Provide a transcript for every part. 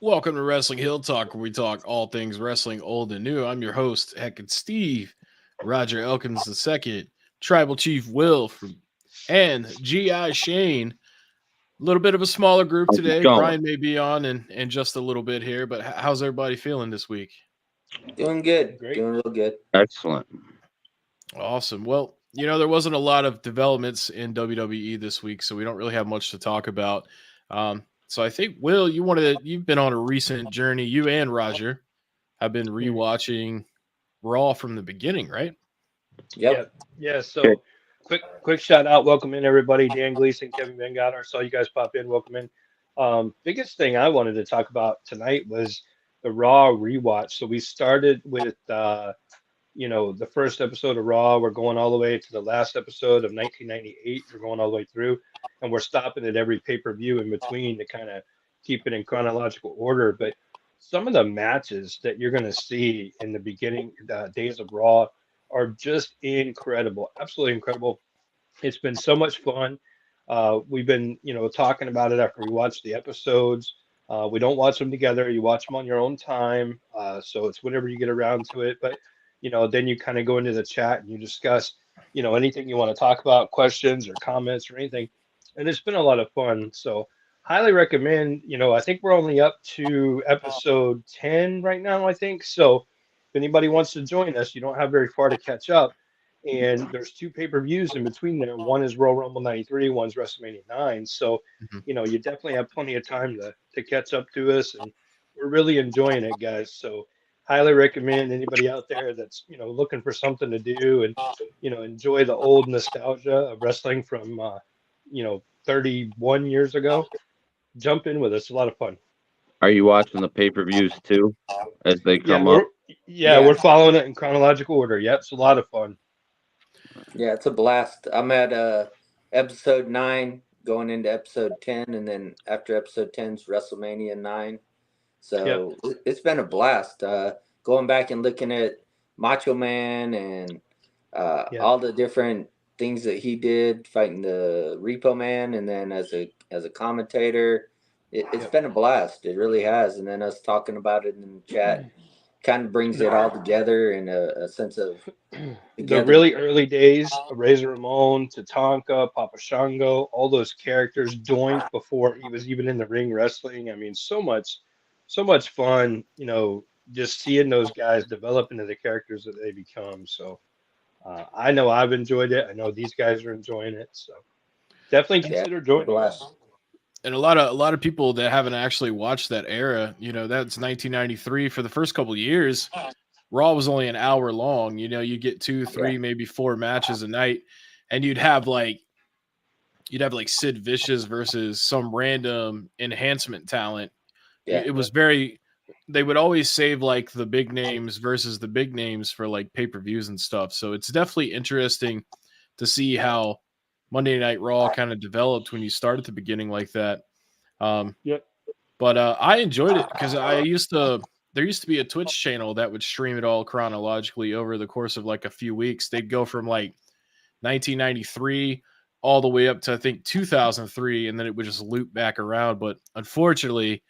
Welcome to Wrestling Hill Talk, where we talk all things wrestling, old and new. I'm your host, Heckin' Steve, Roger Elkins II, Tribal Chief Will, and GI Shane. A little bit of a smaller group How's it today. going? Brian may be on in just a little bit here, but how's everybody feeling this week? Doing good. Great. Doing real good. Excellent. Awesome. Well, there wasn't a lot of developments in WWE this week, so we don't really have much to talk about. So I think, Will, you've been on a recent journey. You and Roger have been rewatching Raw from the beginning, right? Yep. Yeah. So Okay. quick shout out. Welcome in everybody. Dan Gleason, Kevin Van Goddard. Saw you guys pop in. Welcome in. Biggest thing I wanted to talk about tonight was the Raw rewatch. So we started with the first episode of Raw. We're going all the way to the last episode of 1998. We're going all the way through, and we're stopping at every pay-per-view in between to kind of keep it in chronological order. But some of the matches that you're going to see in the beginning days of Raw are just incredible, absolutely incredible. It's been so much fun. We've been, talking about it after we watch the episodes. We don't watch them together. You watch them on your own time. So it's whenever you get around to it. But, then you kind of go into the chat and you discuss, anything you want to talk about, questions or comments or anything. And it's been a lot of fun. So highly recommend, I think we're only up to episode 10 right now, I think. So if anybody wants to join us, you don't have very far to catch up. And there's two pay-per-views in between there. One is Royal Rumble 93, one's WrestleMania 9. So, Mhm. you definitely have plenty of time to catch up to us. And we're really enjoying it, guys. So highly recommend anybody out there that's, looking for something to do and, enjoy the old nostalgia of wrestling from, 31 years ago. Jump in with us. A lot of fun. Are you watching the pay-per-views too as they Yeah, come up? we're following it in chronological order. Yep, it's a lot of fun. Yeah, it's a blast. I'm at episode 9, going into episode 10, and then after episode 10's WrestleMania 9. So it's been a blast. Going back and looking at Macho Man and all the different things that he did, fighting the Repo Man, and then as a commentator, it's been a blast. It really has. And then us talking about it in the chat kind of brings it all together in a sense of The really early days of Razor Ramon, Tatanka, Papa Shango, all those characters joined before he was even in the ring wrestling. I mean, so much fun, just seeing those guys develop into the characters that they become. So I know I've enjoyed it. I know these guys are enjoying it. So definitely consider joining us. And a lot of people that haven't actually watched that era, that's 1993. For the first couple of years, Raw was only an hour long. You get 2, 3, maybe 4 matches a night, and you'd have like Sid Vicious versus some random enhancement talent. It was very. They would always save like the big names versus the big names for like pay-per-views and stuff. So it's definitely interesting to see how Monday Night Raw kind of developed when you start at the beginning like that. But I enjoyed it because there used to be a Twitch channel that would stream it all chronologically over the course of like a few weeks. They'd go from like 1993 all the way up to I think 2003, and then it would just loop back around. But unfortunately,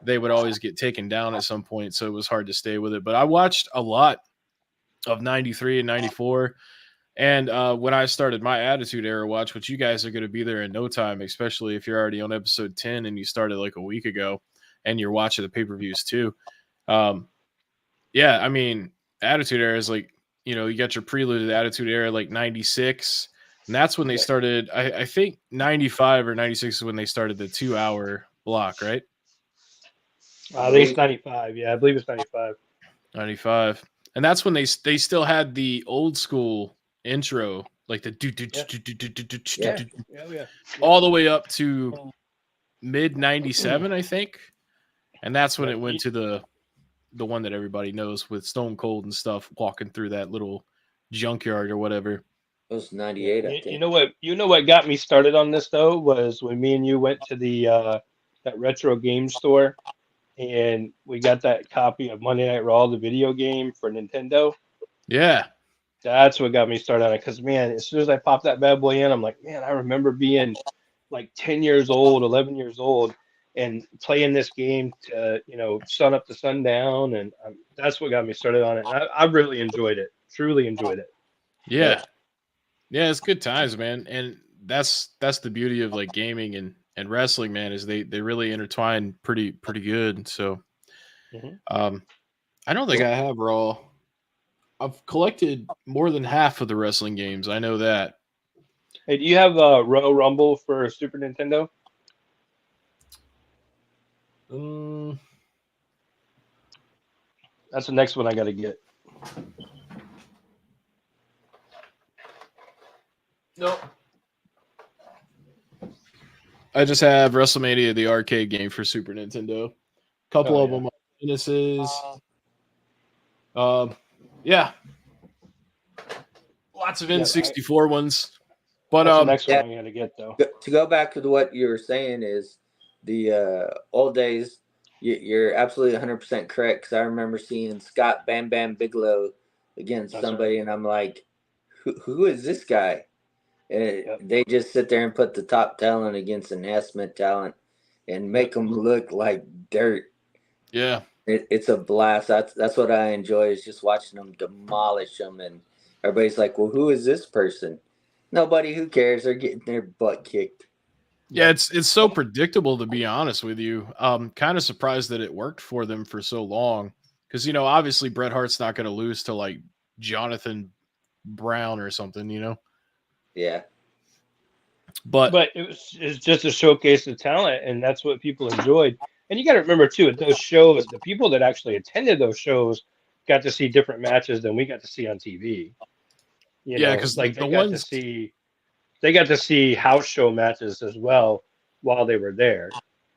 they would always get taken down at some point, so it was hard to stay with it. But I watched a lot of 93 and 94. And when I started my Attitude Era watch, which you guys are going to be there in no time, especially if you're already on episode 10 and you started like a week ago and you're watching the pay-per-views too. I mean, Attitude Era is like, you got your prelude to the Attitude Era like 96. And that's when they started, I think 95 or 96 is when they started the 2-hour block, right? I think it's 95. Yeah, I believe it's 95. 95. And that's when they still had the old school intro, like the all the way up to mid 97, I think. And that's when it went to the one that everybody knows with Stone Cold and stuff walking through that little junkyard or whatever. It was 98, I think. You know what got me started on this though was when me and you went to the that retro game store and we got that copy of Monday Night Raw, the video game for Nintendo. Yeah. That's what got me started on it. Because, man, as soon as I popped that bad boy in, I'm like, man, I remember being like 10 years old, 11 years old, and playing this game to, sun up to sundown. And that's what got me started on it. And I really enjoyed it. Truly enjoyed it. Yeah. Yeah, it's good times, man. And that's the beauty of like gaming and wrestling, man, is they really intertwine pretty good. So I don't think I have Raw. I've collected more than half of the wrestling games. I know that. Hey, do you have Royal Rumble for Super Nintendo? That's the next one I got to get. Nope. I just have WrestleMania, the arcade game for Super Nintendo. A couple of them are Genesis. Yeah. Lots of N64 ones. But that's the next one I got to get, though. To go back to what you were saying is the old days, you're absolutely 100% correct, because I remember seeing Scott Bam Bam Bigelow against somebody, and I'm like, who is this guy? And they just sit there and put the top talent against the Nesmith talent and make them look like dirt. Yeah. It's a blast. That's what I enjoy, is just watching them demolish them. And everybody's like, well, who is this person? Nobody. Who cares? They're getting their butt kicked. Yeah, it's so predictable, to be honest with you. Kind of surprised that it worked for them for so long, because obviously Bret Hart's not going to lose to like Jonathan Brown or something, Yeah. But it's just a showcase of talent, and that's what people enjoyed. And you got to remember too, at those shows, the people that actually attended those shows got to see different matches than we got to see on TV. Because like they got to see house show matches as well while they were there.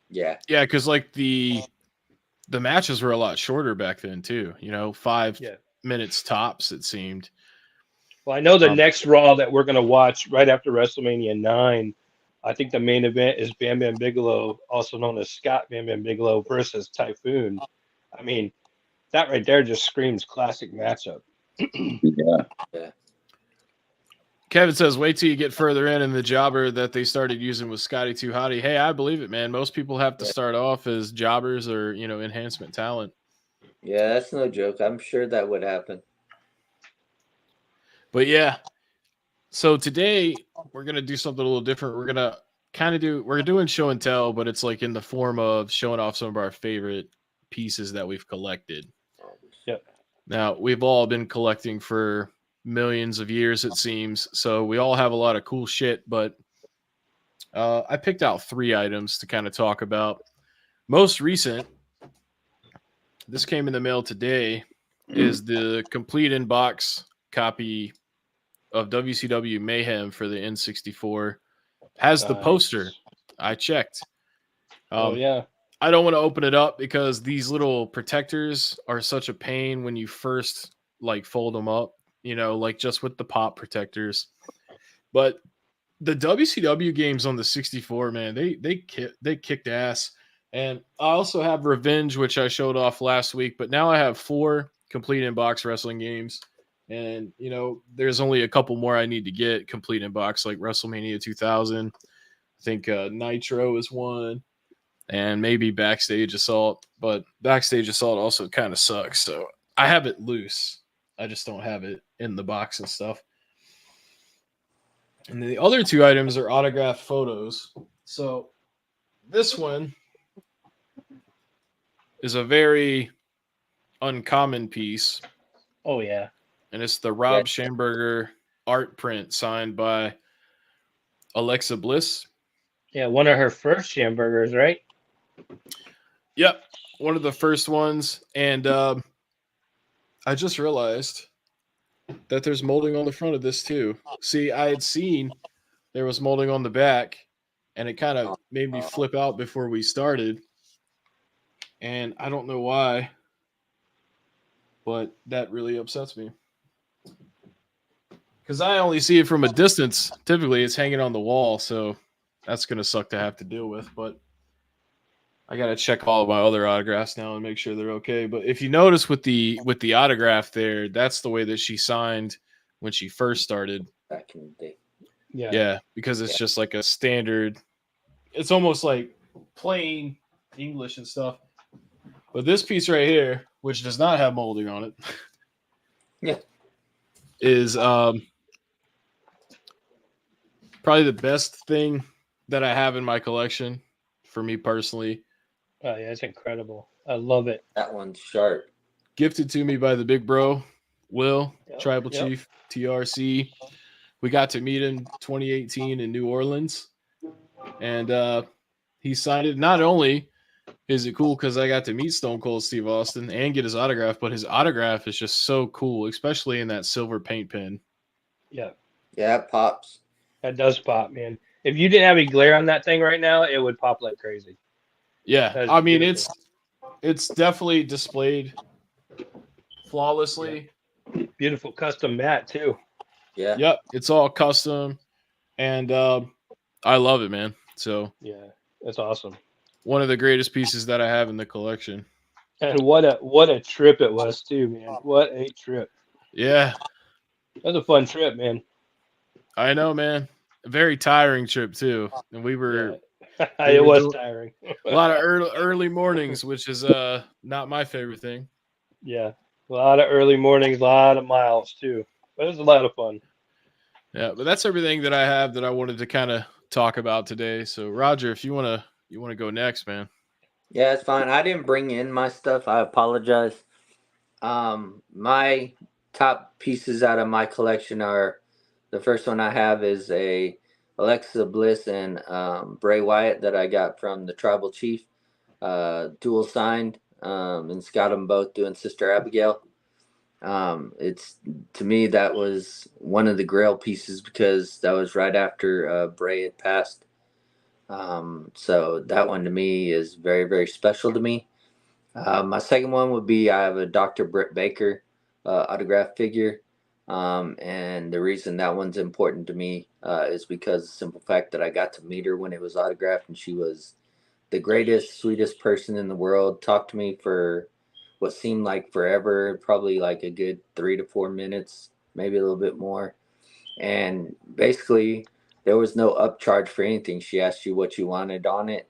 Yeah. Yeah, because like the matches were a lot shorter back then too. 5 minutes tops, it seemed. Well, I know the next Raw that we're going to watch right after WrestleMania 9, I think the main event is Bam Bam Bigelow, also known as Scott Bam Bam Bigelow versus Typhoon. I mean, that right there just screams classic matchup. Yeah. Kevin says, wait till you get further in the jobber that they started using with Scotty 2 Hotty. Hey, I believe it, man. Most people have to start off as jobbers or, enhancement talent. Yeah, that's no joke. I'm sure that would happen. But yeah, so today we're going to do something a little different. We're going to we're doing show and tell, but it's like in the form of showing off some of our favorite pieces that we've collected. Yep. Now, we've all been collecting for millions of years, it seems. So we all have a lot of cool shit, but I picked out 3 items to kind of talk about. Most recent, this came in the mail today, is the complete in-box copy of WCW Mayhem for the N64. Has the poster. I checked. Yeah. I don't want to open it up because these little protectors are such a pain when you first like fold them up, like just with the pop protectors. But the WCW games on the 64, man, they kicked ass. And I also have Revenge, which I showed off last week, but now I have 4 complete in-box wrestling games. And, there's only a couple more I need to get complete in box, like WrestleMania 2000. I think Nitro is one, and maybe Backstage Assault. But Backstage Assault also kind of sucks. So I have it loose. I just don't have it in the box and stuff. And the other 2 items are autographed photos. So this one is a very uncommon piece. Oh, yeah. And it's the Rob Schamberger art print signed by Alexa Bliss. Yeah, one of her first Schambergers, right? Yep, one of the first ones. And I just realized that there's molding on the front of this too. See, I had seen there was molding on the back, and it kind of made me flip out before we started. And I don't know why, but that really upsets me. Because I only see it from a distance. Typically, it's hanging on the wall, so that's going to suck to have to deal with. But I got to check all of my other autographs now and make sure they're okay. But if you notice with the autograph there, that's the way that she signed when she first started. Back in the day. Yeah, because it's just like a standard. It's almost like plain English and stuff. But this piece right here, which does not have molding on it, Yeah. is probably the best thing that I have in my collection for me personally. Oh yeah, it's incredible. I love it. That one's sharp. Gifted to me by the big bro, Will, Yep, Tribal yep. Chief, TRC. We got to meet him 2018 in New Orleans. And he signed it. Not only is it cool because I got to meet Stone Cold Steve Austin and get his autograph, but his autograph is just so cool, especially in that silver paint pen. Yeah, Yeah, it pops. that does pop, man. If you didn't have any glare on that thing right now, it would pop like crazy. Yeah, That is I mean beautiful. it's definitely displayed flawlessly. Beautiful custom mat too. Yeah. Yep, it's all custom, and I love it, man. So Yeah, that's awesome. one of the greatest pieces that I have in the collection. And what a trip it was too, man. What a trip. Yeah, That was a fun trip, man. I know, man. A very tiring trip too, and we were Yeah. we It were was doing tiring. a lot of early mornings, which is not my favorite thing. Yeah, a lot of early mornings, a lot of miles too. But it was a lot of fun. Yeah, but that's everything that I have that I wanted to kind of talk about today. So Roger, if you wanna go next, man. Yeah, it's fine. I didn't bring in my stuff. I apologize. My top pieces out of my collection are the first one I have is a Alexa Bliss and Bray Wyatt that I got from the Tribal Chief, dual signed, and it's got them both doing Sister Abigail. It's to me that was one of the Grail pieces because that was right after Bray had passed. So that one to me is very, very special to me. My second one would be I have a Dr. Britt Baker autograph figure. And the reason that one's important to me is because the simple fact that I got to meet her when it was autographed, and she was the greatest, sweetest person in the world. Talked to me for what seemed like forever, probably like a good 3 to 4 minutes, maybe a little bit more. And basically, there was no upcharge for anything. She asked you what you wanted on it.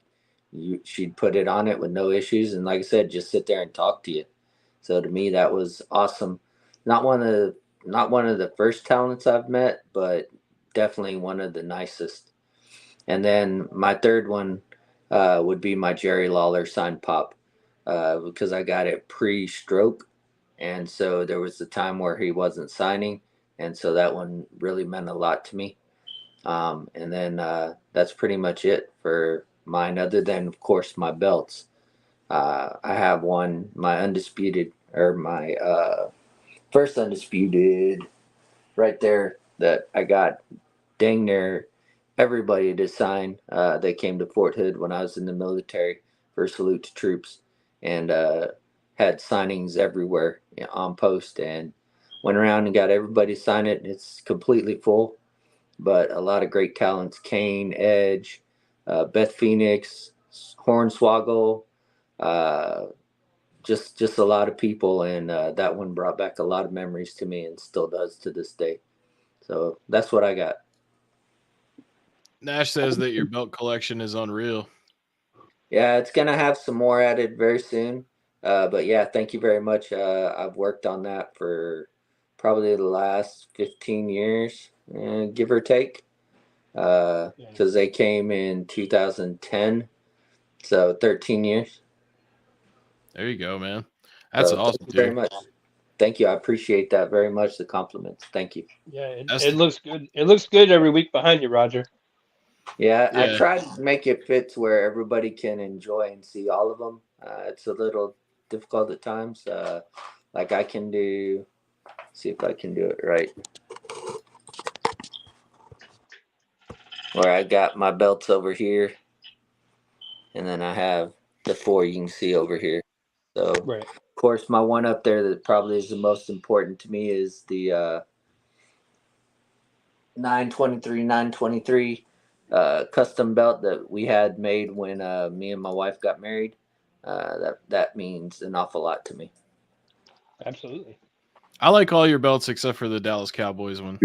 She'd put it on it with no issues, and like I said, just sit there and talk to you. So to me, that was awesome. Not one of the first talents I've met, but definitely one of the nicest. And then my third one would be my Jerry Lawler signed pop because I got it pre-stroke, and so there was a time where he wasn't signing, and so that one really meant a lot to me. And then that's pretty much it for mine, other than of course my belts. I have one, my undisputed or my first undisputed right there that I got dang near everybody to sign. They came to Fort Hood when I was in the military for Salute to Troops, and had signings everywhere, on post, and went around and got everybody to sign it. It's completely full, but a lot of great talents: Kane, Edge, Beth Phoenix, Hornswoggle, uh, just a lot of people, and that one brought back a lot of memories to me and still does to this day. So that's what I got. Nash says that your belt collection is unreal. Yeah, it's gonna have some more added very soon. But yeah, thank you very much. I've worked on that for probably the last 15 years, give or take, because they came in 2010, so 13 years. There you go, man. That's So awesome, thank you very dude. much. Thank you. I appreciate that very much. The compliments. Thank you. Yeah, That's it the- looks good. It looks good every week behind you, Roger. Yeah, I Yeah. try to make it fit to where everybody can enjoy and see all of them. It's a little difficult at times. Like I can do, see if I can do it right. Where I got my belts over here, and then I have the four you can see over here. So, Right. of course, my one up there that probably is the most important to me is the 923 custom belt that we had made when me and my wife got married. That means an awful lot to me. Absolutely. I like all your belts except for the Dallas Cowboys one.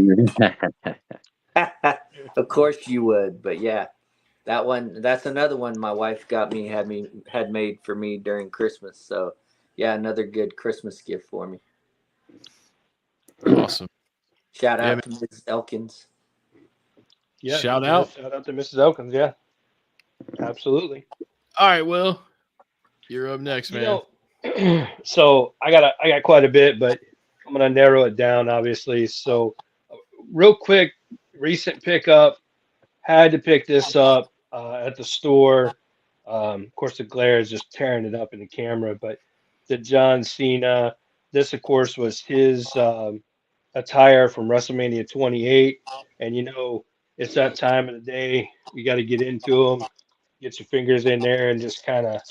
Of course you would, but yeah, That one, that's another one my wife had made for me during Christmas. So yeah, another good Christmas gift for me. Awesome. Shout Yeah, out to Mrs. Elkins. Yeah, Shout yeah, out. shout out to Mrs. Elkins. Yeah, absolutely. All right, Will, you're up next, You man. know, so I got quite a bit, but I'm gonna narrow it down, obviously. So, real quick, recent pickup. Had to pick this up at the store. Of course, the glare is just tearing it up in the camera, but the John Cena. This, of course, was his attire from WrestleMania 28, and it's that time of the day. You got to get into them, get your fingers in there, and just kind of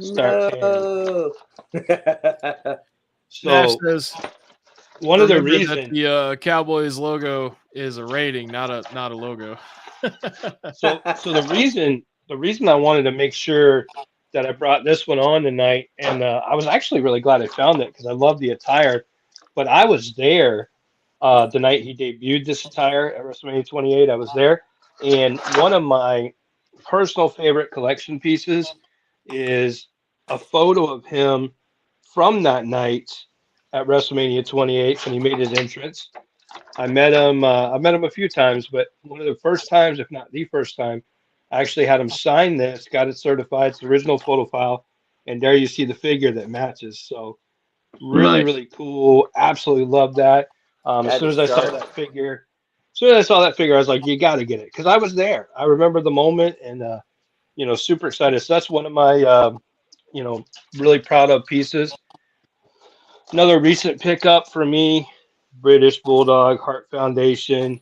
start tanning. No. Nash So says, one of the remember that reasons, the Cowboys logo is a rating, not a logo. so the reason I wanted to make sure that I brought this one on tonight, and I was actually really glad I found it because I love the attire. But I was there the night he debuted this attire at WrestleMania 28. I was there, and one of my personal favorite collection pieces is a photo of him from that night at WrestleMania 28 when he made his entrance. I met him. I met him a few times, but one of the first times, if not the first time, I actually had him sign this. Got it certified. It's the original photo file, and there you see the figure that matches. So really, Nice. really cool. Absolutely love that. As That soon is as I saw sharp. that figure, I was like, you got to get it because I was there. I remember the moment, and super excited. So that's one of my, really proud of pieces. Another recent pickup for me, British Bulldog Heart Foundation.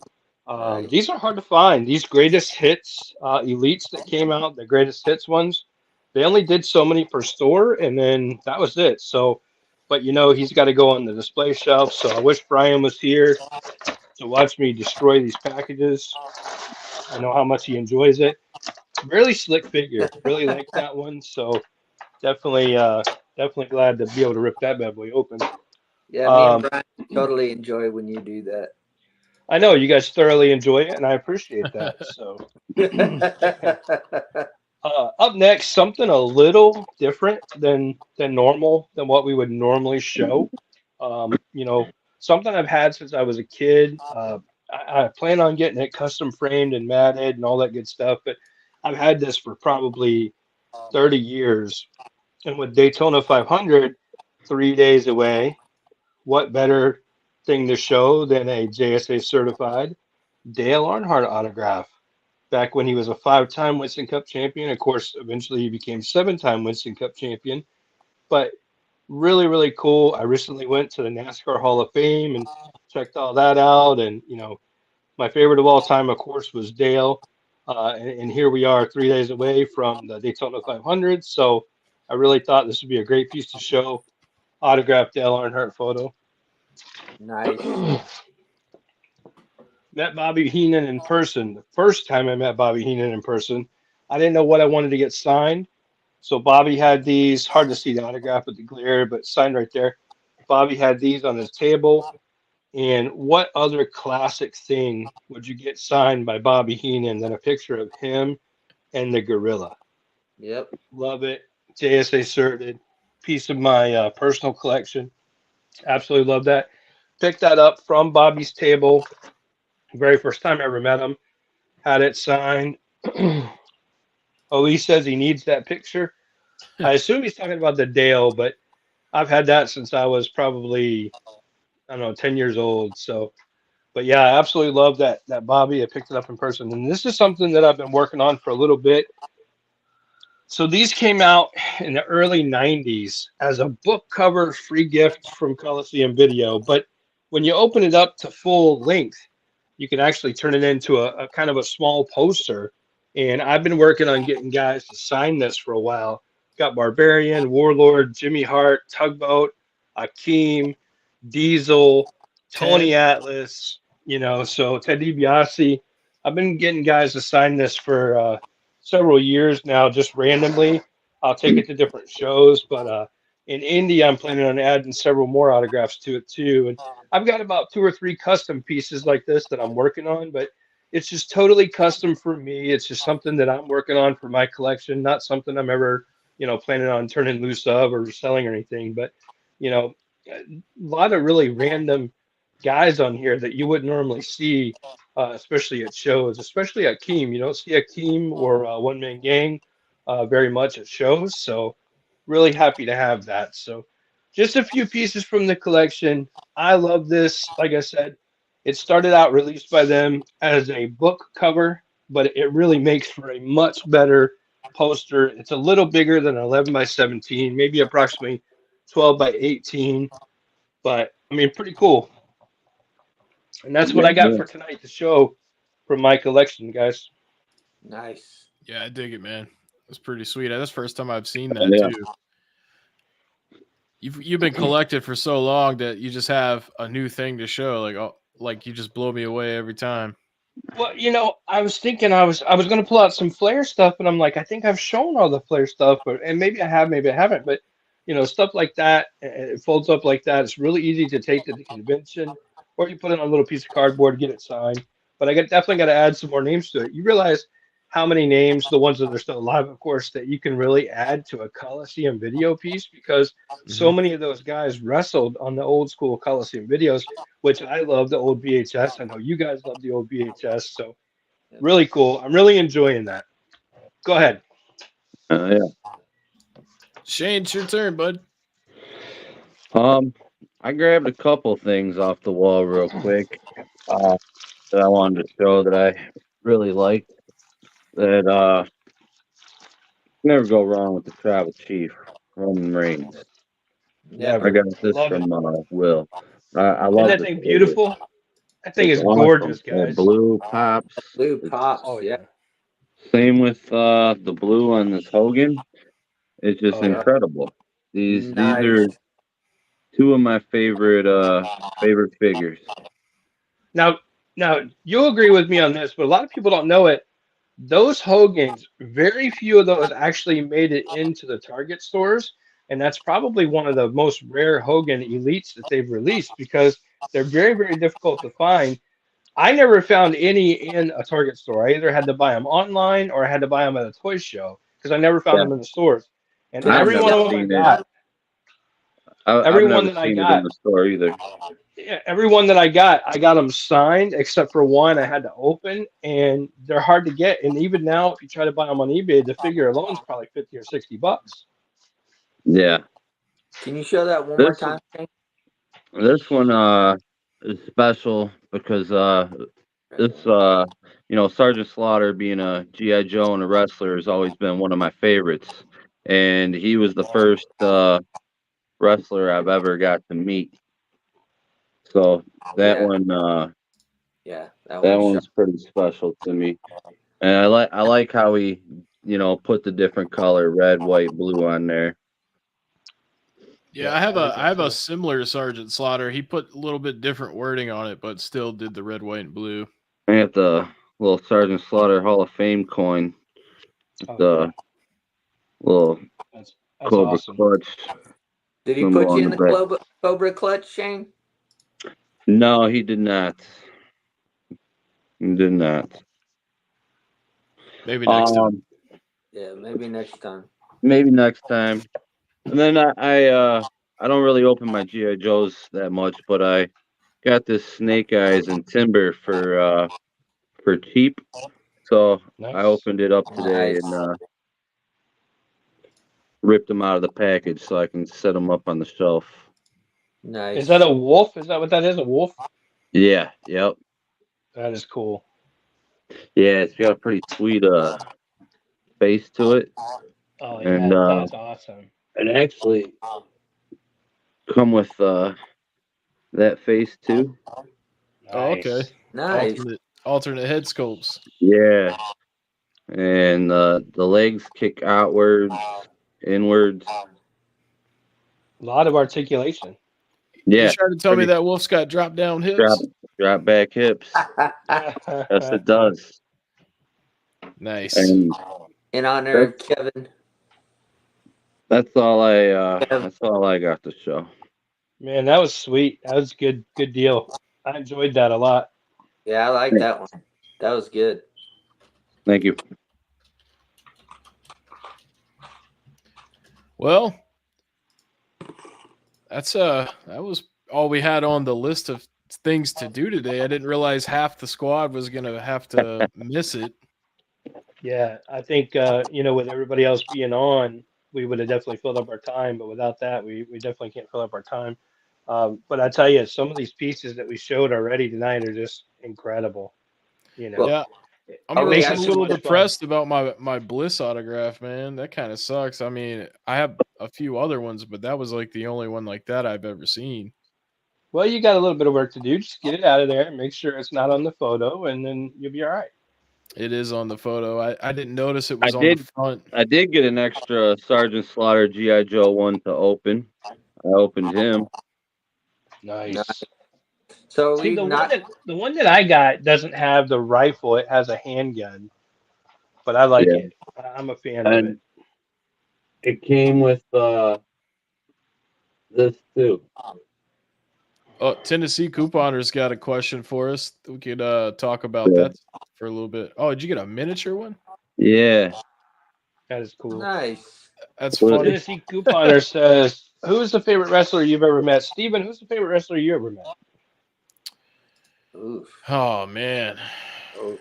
Nice. These are hard to find. These greatest hits elites that came out, the greatest hits ones, they only did so many per store, and then that was it. So, but he's got to go on the display shelf. So I wish Brian was here to watch me destroy these packages. I know how much he enjoys it. Really slick figure. Really like that one. So definitely, definitely glad to be able to rip that bad boy open. Yeah, me and Um, Brian totally enjoy when you do that. I know you guys thoroughly enjoy it, and I appreciate that. So, up next, something a little different than normal than what we would normally show. Something I've had since I was a kid. I plan on getting it custom framed and matted and all that good stuff, but I've had this for probably 30 years. And with Daytona 500 3 days away, what better thing to show than a JSA certified Dale Earnhardt autograph? Back when he was a 5-time Winston Cup champion. Of course, eventually he became 7-time Winston Cup champion. But really, really cool. I recently went to the NASCAR Hall of Fame and checked all that out. And, my favorite of all time, of course, was Dale. And here we are 3 days away from the Daytona 500. So I really thought this would be a great piece to show. Autographed Dale Earnhardt photo. Nice. Met Bobby Heenan in person. The first time I met Bobby Heenan in person, I didn't know what I wanted to get signed. So Bobby had these, hard to see the autograph with the glare, but signed right there. Bobby had these on his table. And what other classic thing would you get signed by Bobby Heenan than a picture of him and the gorilla? Yep. Love it. JSA certed. Piece of my personal collection. Absolutely love that. Picked that up from Bobby's table. Very first time I ever met him. Had it signed. He says he needs that picture. I assume he's talking about the Dale, but I've had that since I was probably, I don't know, 10 years old. So, but yeah, I absolutely love that Bobby. I picked it up in person. And this is something that I've been working on for a little bit. So these came out in the early 90s as a book cover free gift from Coliseum Video. But when you open it up to full length, you can actually turn it into a kind of a small poster. And I've been working on getting guys to sign this for a while. Got Barbarian, Warlord, Jimmy Hart, Tugboat, Akeem, Diesel, Tony Atlas, so Ted DiBiase. I've been getting guys to sign this for several years now, just randomly. I'll take it to different shows, but in Indy, I'm planning on adding several more autographs to it too. And I've got about 2 or 3 custom pieces like this that I'm working on, but it's just totally custom for me. It's just something that I'm working on for my collection, not something I'm ever, planning on turning loose of or selling or anything. But, a lot of really random guys on here that you wouldn't normally see, especially at shows, especially at Keem. You don't see a Keem or a One Man Gang very much at shows. So really happy to have that. So just a few pieces from the collection. I love this. Like I said, it started out released by them as a book cover, but it really makes for a much better poster. It's a little bigger than 11 by 17, maybe approximately 12 by 18, but I mean, pretty cool. And that's what I got for tonight to show from my collection, guys. Nice. Yeah, I dig it, man. It's pretty sweet. That's the first time I've seen that too. You've been collected for so long that you just have a new thing to show. Like you just blow me away every time. Well, I was thinking I was going to pull out some Flair stuff, and I'm like, I think I've shown all the Flair stuff, and maybe I have, maybe I haven't. But stuff like that, it folds up like that. It's really easy to take to the convention, or you put it on a little piece of cardboard, get it signed. But definitely got to add some more names to it. You realize how many names, the ones that are still alive, of course, that you can really add to a Coliseum video piece, because so many of those guys wrestled on the old school Coliseum videos, which I love the old VHS. I know you guys love the old VHS. So really cool. I'm really enjoying that. Go ahead. Yeah. Shane, it's your turn, bud. I grabbed a couple things off the wall real quick that I wanted to show that I really liked. That never go wrong with the Tribal Chief, Roman Reigns. Yeah, I got this Love from Will. I love that this thing figure. beautiful. That thing It's is awesome. gorgeous, The guys. blue pops. blue pops. Oh yeah. Same with the blue on this Hogan. It's just Oh, yeah. incredible. These Nice. are two of my favorite figures. Now you'll agree with me on this, but a lot of people don't know it. Those Hogans, very few of those actually made it into the Target stores, and that's probably one of the most rare Hogan elites that they've released, because they're very, very difficult to find. I never found any in a Target store. I either had to buy them online or I had to buy them at a toy show, because I never found them in the stores. And I've every one never of them I seen got, I've everyone never that I seen it got, in the store either. yeah, everyone that I got them signed, except for one I had to open, and they're hard to get. And even now, if you try to buy them on eBay, the figure alone is probably $50 or $60. Yeah. Can you show that one more This time? Shane? this one is special because this Sergeant Slaughter, being a G.I. Joe and a wrestler, has always been one of my favorites. And he was the first wrestler I've ever got to meet. So that one Yeah, that one's one's pretty special to me. And I like how he, put the different color, red, white, blue on there. Yeah, I have a similar Sergeant Slaughter. He put a little bit different wording on it, but still did the red, white, and blue. I got the little Sergeant Slaughter Hall of Fame coin. The little That's Cobra awesome. clutch. Did he symbol put on you in the the back. Cobra clutch, Shane? No, he did not. He did not. Maybe next time. Yeah, maybe next time. Maybe next time. And then I don't really open my G.I. Joes that much, but I got this Snake Eyes and Timber for cheap. So Nice. I opened it up today and ripped them out of the package so I can set them up on the shelf. Nice. Is that a wolf? Is that what that is? A wolf? Yeah, yep. That is cool. Yeah, it's got a pretty sweet face to it. Oh yeah, And that's awesome. it actually come with that face too. Oh, okay. Nice. Alternate head sculpts. Yeah. And the legs kick outwards, inwards. A lot of articulation. Yeah. You trying to tell me that wolf's got drop down hips? Drop back hips. Yes, it does. Nice. And In honor of Kevin. that's all I got to show. Man, that was sweet. That was good deal. I enjoyed that a lot. Yeah, I like that one. That was good. Thank you. Well, that was all we had on the list of things to do today. I didn't realize half the squad was gonna have to miss it. Yeah, I think with everybody else being on, we would have definitely filled up our time. But without that, we definitely can't fill up our time. But I tell you, some of these pieces that we showed already tonight are just incredible. You know, Well, Yeah, I'm are a, we makes I'm it a so actually? little much fun. depressed about my Bliss autograph, man. That kind of sucks. I mean, I have a few other ones, but that was like the only one like that I've ever seen. Well, you got a little bit of work to do. Just get it out of there and make sure it's not on the photo, and then you'll be all right. It is on the photo. I didn't notice it I was on the did front. I did get an extra Sergeant Slaughter GI Joe one to open. I opened him. No. Nice. So See, we not. the one that I got doesn't have the rifle. It has a handgun, but I like Yeah, it. I'm a fan of it. and it came with this too. Oh, Tennessee Couponer's got a question for us. We could talk about Yeah. that for a little bit. Oh, did you get a miniature one? Yeah. That is cool. Nice. That's Well, funny. Tennessee Couponer says, "Who's the favorite wrestler you've ever met?" Steven, who's the favorite wrestler you ever met? Oof. Oh man, Oh,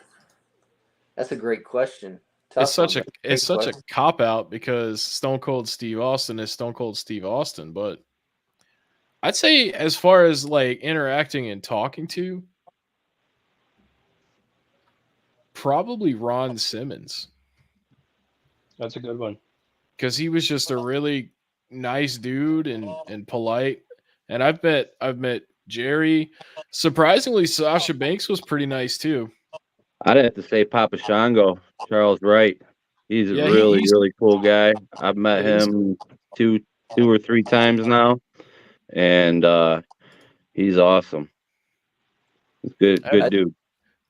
that's a great question. it's Tough one, such a but it's great such a question. cop out because Stone Cold Steve Austin is Stone Cold Steve Austin, but I'd say as far as like interacting and talking to, probably Ron Simmons That's a good one. because he was just a really nice dude and polite. And I've met Jerry. Surprisingly, Sasha Banks was pretty nice too. I'd have to say Papa Shango, Charles Wright. He's a Yeah, really, he's really cool guy. I've met yeah, he's him two or three times now, and he's awesome. He's good, I good I, dude.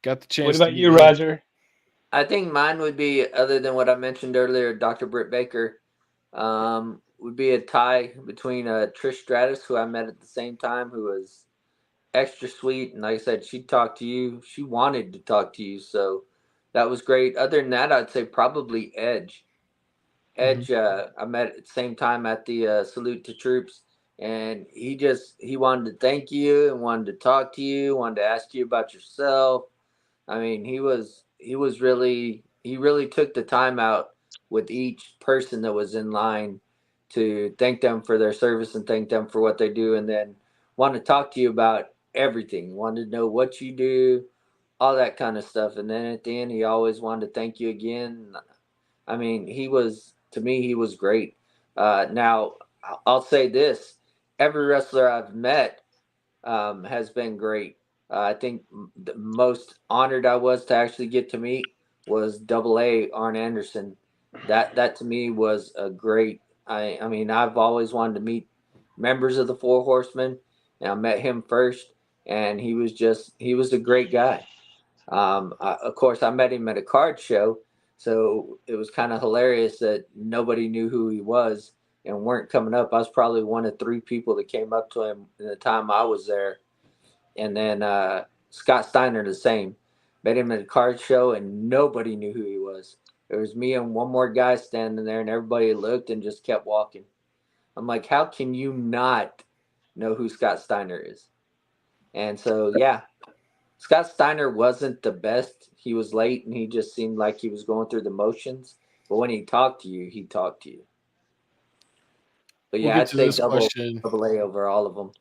got the What chance to about meet you, him. Roger? I think mine would be, other than what I mentioned earlier, Dr. Britt Baker. Would be a tie between Trish Stratus, who I met at the same time, who was extra sweet, and like I said, she talked to you. She wanted to talk to you, so that was great. Other than that, I'd say probably Edge. Mhm. Edge, I met at the same time at the Salute to Troops, and he wanted to thank you and wanted to talk to you, wanted to ask you about yourself. I mean, he really took the time out with each person that was in line to thank them for their service and thank them for what they do, and then want to talk to you about everything. Wanted to know what you do, all that kind of stuff, and then at the end, he always wanted to thank you again. I mean, to me, he was great. Now, I'll say this: every wrestler I've met has been great. I think the most honored I was to actually get to meet was Double A Arn Anderson. That to me was a great. I mean, I've always wanted to meet members of the Four Horsemen, and I met him first, and he was a great guy. Of course, I met him at a card show, so it was kind of hilarious that nobody knew who he was and weren't coming up. I was probably one of three people that came up to him in the time I was there. And then Scott Steiner, the same. Met him at a card show, and nobody knew who he was. There was me and one more guy standing there, and everybody looked and just kept walking. I'm like, how can you not know who Scott Steiner is? And so, yeah, Scott Steiner wasn't the best. He was late and he just seemed like he was going through the motions. But when he talked to you, he talked to you. But We'll yeah, get I'd to say this question. double A over all of them.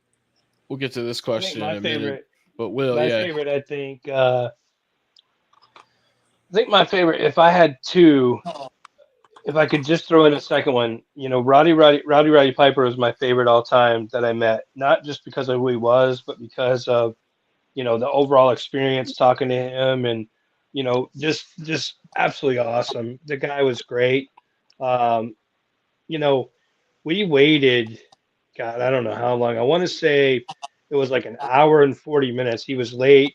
We'll get to this I think question in my a minute. favorite, But Will, my yeah, favorite, I think my favorite. If I had two, if I could just throw in a second one, Roddy Piper was my favorite all time that I met. Not just because of who he was, but because of the overall experience talking to him, and just absolutely awesome. The guy was great. Um, you know, we waited, God, I don't know how long. I want to say it was like an hour and 40 minutes. He was late.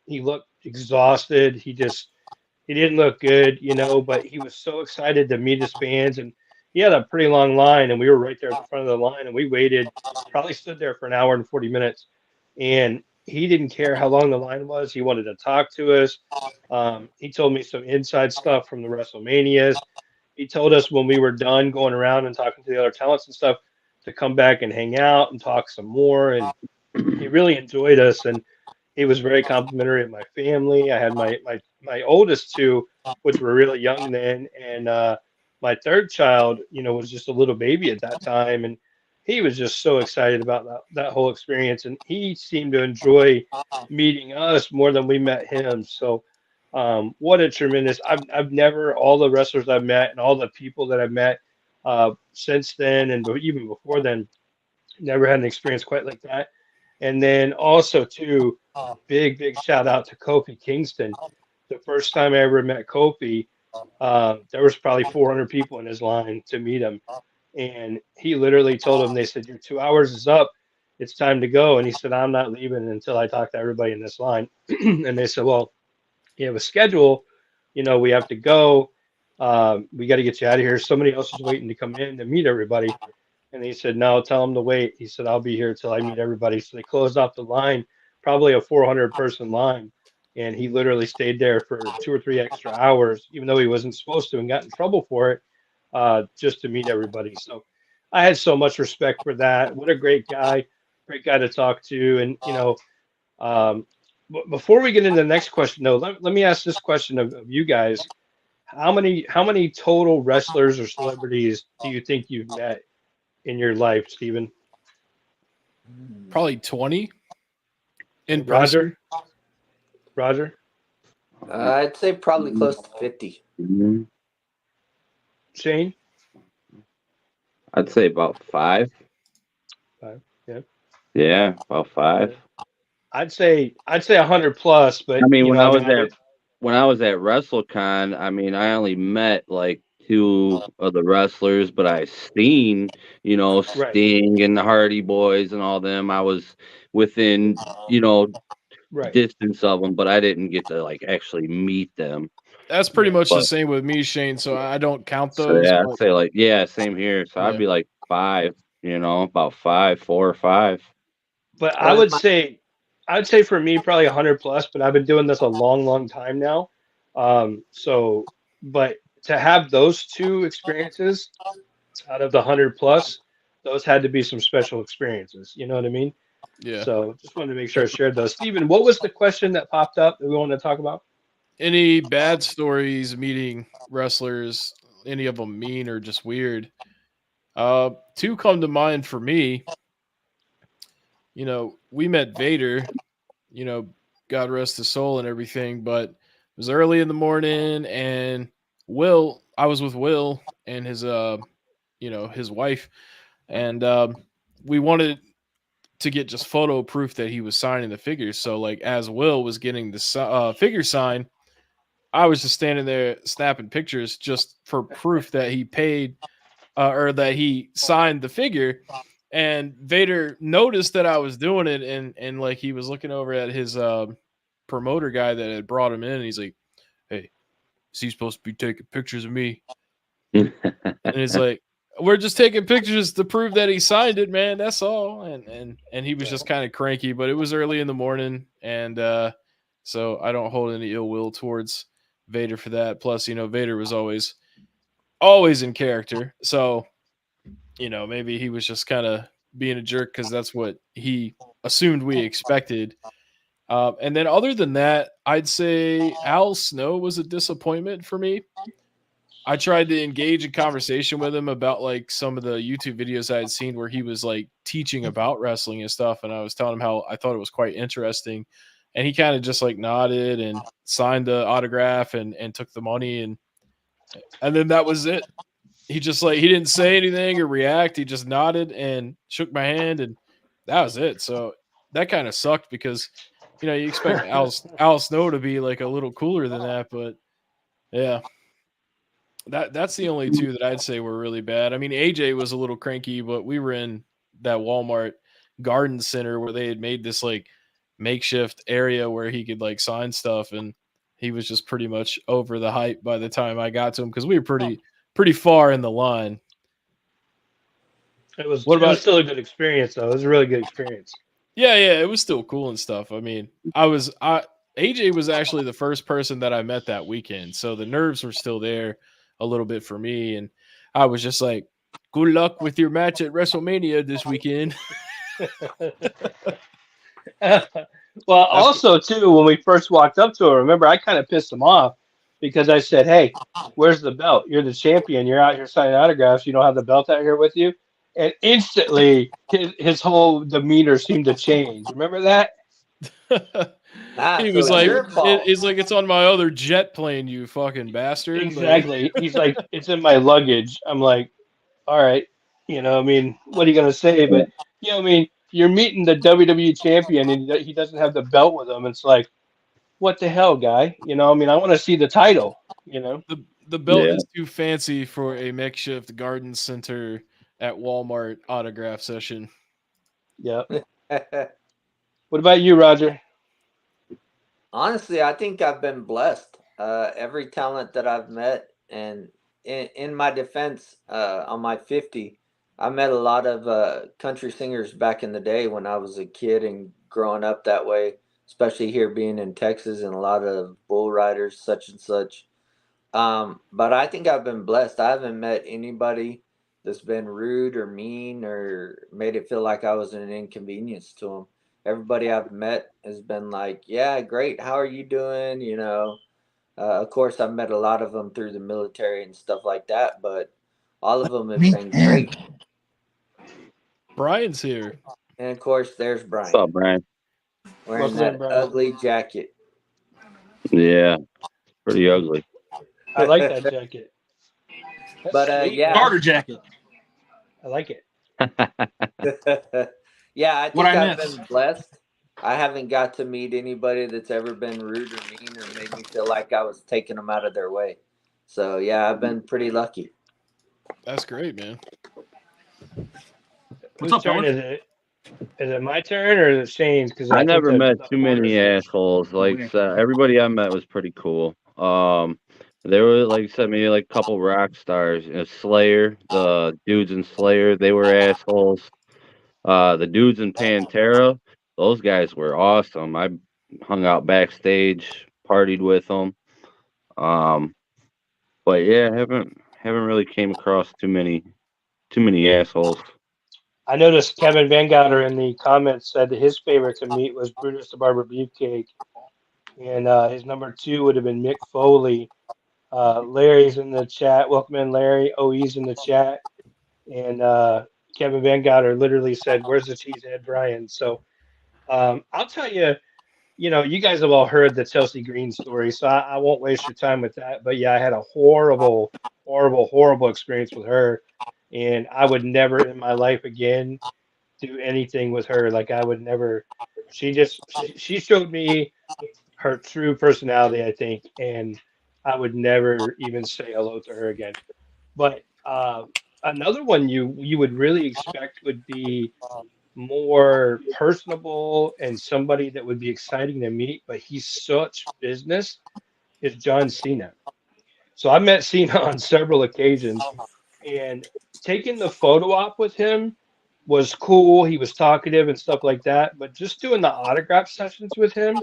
He looked exhausted. He didn't look good, but he was so excited to meet his fans, and he had a pretty long line, and we were right there at the front of the line, and we waited, probably stood there for an hour and 40 minutes, and he didn't care how long the line was. He wanted to talk to us. He told me some inside stuff from the WrestleManias. He told us when we were done going around and talking to the other talents and stuff to come back and hang out and talk some more. And he really enjoyed us. And he was very complimentary of my family. I had my oldest two, which were really young then, and my third child, was just a little baby at that time, and he was just so excited about that whole experience, and he seemed to enjoy meeting us more than we met him. So, what a tremendous! I've never all the wrestlers I've met and all the people that I've met since then and even before then, never had an experience quite like that. And then also too, big shout out to Kofi Kingston. The first time I ever met Kofi, there was probably 400 people in his line to meet him, and he literally told them, they said, "Your 2 hours is up. It's time to go." And he said, "I'm not leaving until I talk to everybody in this line." And they said, "Well, you have a schedule. We have to go. We got to get you out of here. Somebody else is waiting to come in to meet everybody." And he said, "No, tell them to wait." He said, "I'll be here till I meet everybody." So they closed off the line, probably a 400-person line. And he literally stayed there for 2 or 3 extra hours, even though he wasn't supposed to and got in trouble for it, just to meet everybody. So I had so much respect for that. What a great guy to talk to. And, before we get into the next question, though, let me ask this question of you guys. How many total wrestlers or celebrities do you think you've met in your life, Steven? Probably 20. In Roger? Roger? I'd say probably close to 50. Mhm. Shane? I'd say about 5. 5, yeah. Yeah, about 5. I'd say 100 plus, but I mean, when I was would- at WrestleCon, I mean, I only met like 2 of the wrestlers, but I seen, Right. Sting and the Hardy Boys and all them. I was within, right. distance of them, but I didn't get to like actually meet them. That's pretty much the But- same with me, Shane. So I don't count So those. yeah, but- I'd say like, yeah, same here. So Yeah. I'd be like 5, about 5, 4 or 5. But I would say for me probably 100 plus, but I've been doing this a long time now. But to have those 2 experiences out of the 100 plus, those had to be some special experiences. You know what I mean? Yeah. So just wanted to make sure I shared those. Steven, what was the question that popped up that we wanted to talk about? Any bad stories meeting wrestlers? Any of them mean or just weird? 2 come to mind for me. We met Vader. God rest his soul and everything, but it was early in the morning, and I was with Will and his his wife, and we wanted to get just photo proof that he was signing the figures. So like as Will was getting the figure sign, I was just standing there snapping pictures just for proof that he paid or that he signed the figure. And Vader noticed that I was doing it, and like he was looking over at his promoter guy that had brought him in, and he's like, "Hey, is he supposed to be taking pictures of me?" And he's like, "We're just taking pictures to prove that he signed it, man. That's all." And he was just kind of cranky, but it was early in the morning, and so I don't hold any ill will towards Vader for that. Plus, Vader was always in character, so maybe he was just kind of being a jerk because that's what he assumed we expected. And then other than that, I'd say Al Snow was a disappointment for me. I tried to engage in conversation with him about like some of the YouTube videos I had seen where he was like teaching about wrestling and stuff. And I was telling him how I thought it was quite interesting. And he kind of just like nodded and signed the autograph and took the money. And then that was it. He just like, he didn't say anything or react. He just nodded and shook my hand, and that was it. So that kind of sucked because, you expect Al Snow to be like a little cooler than that, but yeah, that's the only 2 that I'd say were really bad. I mean, AJ was a little cranky, but we were in that Walmart garden center where they had made this like makeshift area where he could like sign stuff, and he was just pretty much over the hype by the time I got to him because we were pretty far in the line. It was still a good experience, though. It was a really good experience. Yeah, it was still cool and stuff. I mean, AJ was actually the first person that I met that weekend, so the nerves were still there a little bit for me, and I was just like, "Good luck with your match at WrestleMania this weekend." Well, also too, when we first walked up to her, remember I kind of pissed him off because I said, "Hey, where's the belt? You're the champion. You're out here signing autographs. You don't have the belt out here with you." And instantly, his whole demeanor seemed to change. Remember that? He So was it's like, your fault. "It's like it's on my other jet plane, you fucking bastard!" Like, Exactly. He's like, "It's in my luggage." I'm like, "All right, I mean, what are you gonna say?" But I mean, you're meeting the WWE champion and he doesn't have the belt with him. It's like, what the hell, guy? I mean, I want to see the title. the belt Yeah. is too fancy for a makeshift garden center at Walmart autograph session. Yeah. What about you, Roger? Honestly, I think I've been blessed. Every talent that I've met, and in my defense, on my 50, I met a lot of country singers back in the day when I was a kid and growing up that way, especially here being in Texas and a lot of bull riders, such and such. But I think I've been blessed. I haven't met anybody that's been rude or mean or made it feel like I was an inconvenience to them. Everybody I've met has been like, "Yeah, great. How are you doing?" Of course, I've met a lot of them through the military and stuff like that, but all of them have been great. Brian's here. And of course, there's What's Brian up, Brian? wearing Welcome in, that Brian. ugly jacket. Yeah, pretty ugly. I like that jacket. That's But sweet, yeah. man. Starter jacket. I like it. Yeah, I What think I I've miss. been blessed. I haven't got to meet anybody that's ever been rude or mean or made me feel like I was taking them out of their way. So yeah, I've been pretty lucky. That's great, man. Whose up, turn fellas? is it? Is it my turn or is it Shane's? Because I think never the met too many order's- assholes. Like everybody I met was pretty cool. There were, like you said, maybe like a couple rock stars. Slayer, the dudes in Slayer, they were assholes. The dudes in Pantera, those guys were awesome. I hung out backstage, partied with them. But yeah, haven't really came across too many assholes. I noticed Kevin Van Gotter in the comments said that his favorite to meet was Brutus the Barber Beefcake, and his number two would have been Mick Foley. Larry's in the chat. Welcome in, Larry. OE's in the chat, and Kevin Van Gotter literally said, "Where's the cheesehead, Brian?" So I'll tell you. You guys have all heard the Chelsea Green story, so I won't waste your time with that. But yeah, I had a horrible, horrible, horrible experience with her, and I would never in my life again do anything with her. Like I would never. She showed me her true personality, I think, and I would never even say hello to her again. But another one you would really expect would be more personable and somebody that would be exciting to meet, but he's such business, is John Cena. So I met Cena on several occasions, and taking the photo op with him was cool. He was talkative and stuff like that, but just doing the autograph sessions with him,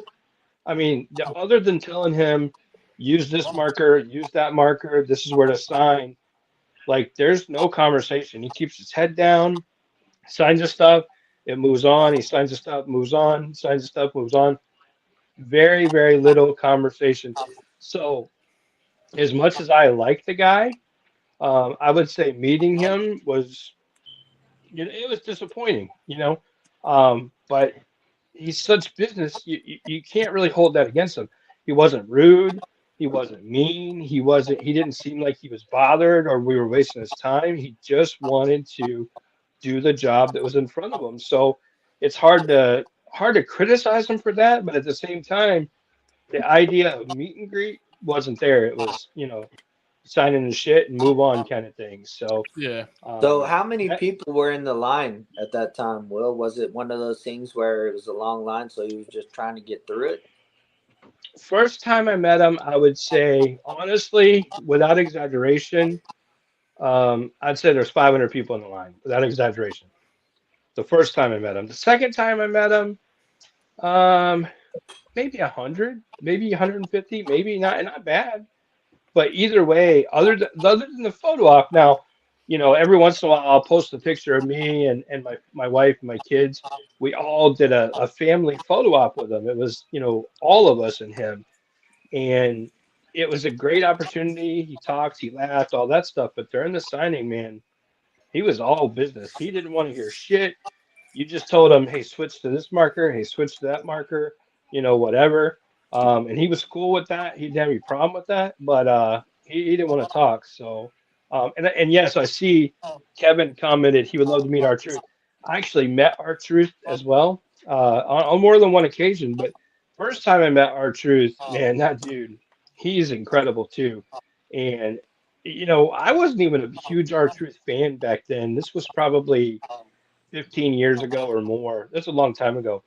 I mean, other than telling him, use this marker, use that marker, this is where to sign, like there's no conversation. He keeps his head down, signs his stuff, it moves on. He signs his stuff, moves on, signs his stuff, moves on. Very, very little conversation. So, as much as I like the guy, I would say meeting him was, it was disappointing, but he's such business, you can't really hold that against him. He wasn't rude. He wasn't mean. He didn't seem like he was bothered or we were wasting his time. He just wanted to do the job that was in front of him. So it's hard to criticize him for that, but at the same time, the idea of meet and greet wasn't there. It was, signing the shit and move on kind of thing. So, Yeah. So how many that- people were in the line at that time, Will? Was it one of those things where it was a long line, so he was just trying to get through it? first time I met him, I would say, honestly, without exaggeration, I'd say there's 500 people in the line, without exaggeration. The first time I met him. The second time I met him, maybe 100, maybe 150, maybe not bad. But either way, other than the photo op, now, every once in a while I'll post a picture of me and my wife and my kids. We all did a family photo op with him. It was, all of us and him. And it was a great opportunity. He talked, he laughed, all that stuff. But during the signing, man, he was all business. He didn't want to hear shit. You just told him, hey, switch to this marker, hey, switch to that marker, whatever. And he was cool with that. He didn't have any problem with that, but he didn't want to talk. So, and yes, I see Kevin commented he would love to meet R-Truth. I actually met R-Truth as well on more than one occasion. But first time I met R-Truth, man, that dude, he's incredible too. And, I wasn't even a huge R-Truth fan back then. This was probably 15 years ago or more. That's a long time ago.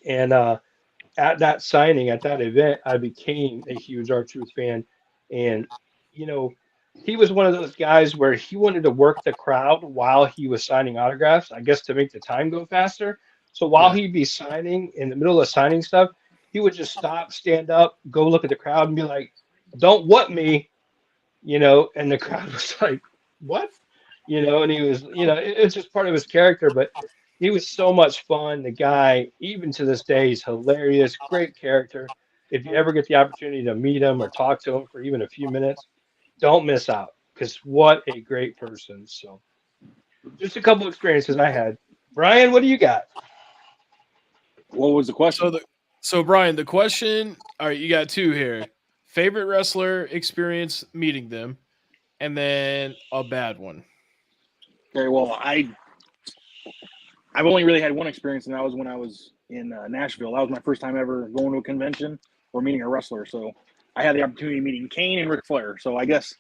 And at that signing, at that event, I became a huge R-Truth fan. And, he was one of those guys where he wanted to work the crowd while he was signing autographs, I guess to make the time go faster. So while he'd be signing, in the middle of signing stuff, he would just stop, stand up, go look at the crowd and be like, don't what me, and the crowd was like, what? And he was, it's just part of his character, but he was so much fun. The guy, even to this day, he's hilarious, great character. If you ever get the opportunity to meet him or talk to him for even a few minutes, don't miss out, because what a great person. So just a couple experiences I had. Brian, what do you got? What was the question? So Brian, the question, all right, you got two here. Favorite wrestler experience meeting them, and then a bad one. Okay, well, I've only really had one experience, and that was when I was in Nashville. That was my first time ever going to a convention or meeting a wrestler. So I had the opportunity of meeting Kane and Ric Flair. So I guess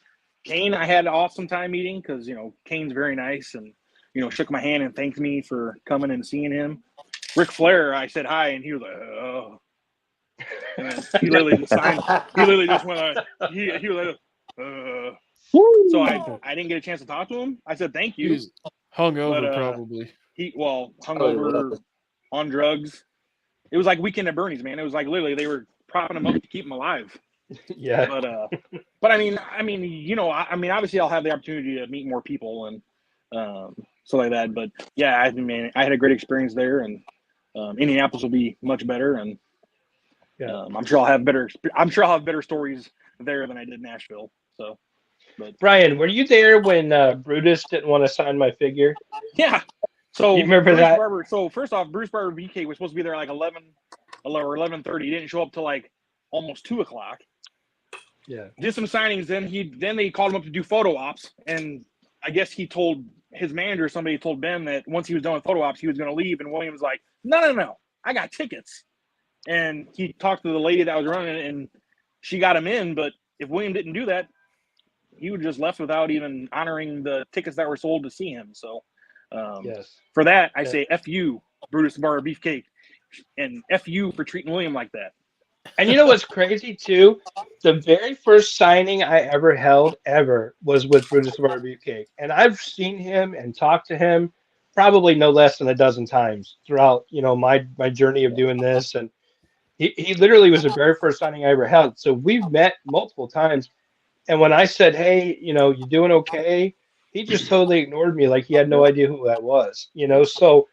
Kane I had an awesome time meeting because, Kane's very nice and, shook my hand and thanked me for coming and seeing him. Ric Flair, I said hi, and he was like, oh. And then he literally just signed. He literally just went on. He was like, So I didn't get a chance to talk to him. I said thank you. He's hungover, But, probably. Hungover, on drugs. It was like Weekend at Bernie's, man. It was like literally they were propping him up to keep him alive. Yeah. But I mean, obviously I'll have the opportunity to meet more people and stuff like that. But yeah, I had a great experience there, and Indianapolis will be much better, and I'm sure I'll have better stories there than I did Nashville. So. But Brian, were you there when Brutus didn't want to sign my figure? Yeah. So you remember Bruce that? Barber, so first off, Bruce Barber BK was supposed to be there like 11 or 11:30. He didn't show up till like almost 2:00. Yeah. Did some signings. Then they called him up to do photo ops, and I guess he told his manager, somebody told Ben that once he was done with photo ops, he was going to leave. And William was like, no, I got tickets. And he talked to the lady that was running, and she got him in. But if William didn't do that, he was just left without even honoring the tickets that were sold to see him. So for that, I say F you, Brutus Barber Beefcake, and F you for treating William like that. And you know what's crazy too? The very first signing I ever held was with Brutus Barber Beefcake. And I've seen him and talked to him probably no less than a dozen times throughout, my journey of doing this. And he literally was the very first signing I ever held. So we've met multiple times. And when I said, hey, you doing okay? He just totally ignored me like he had no idea who that was, So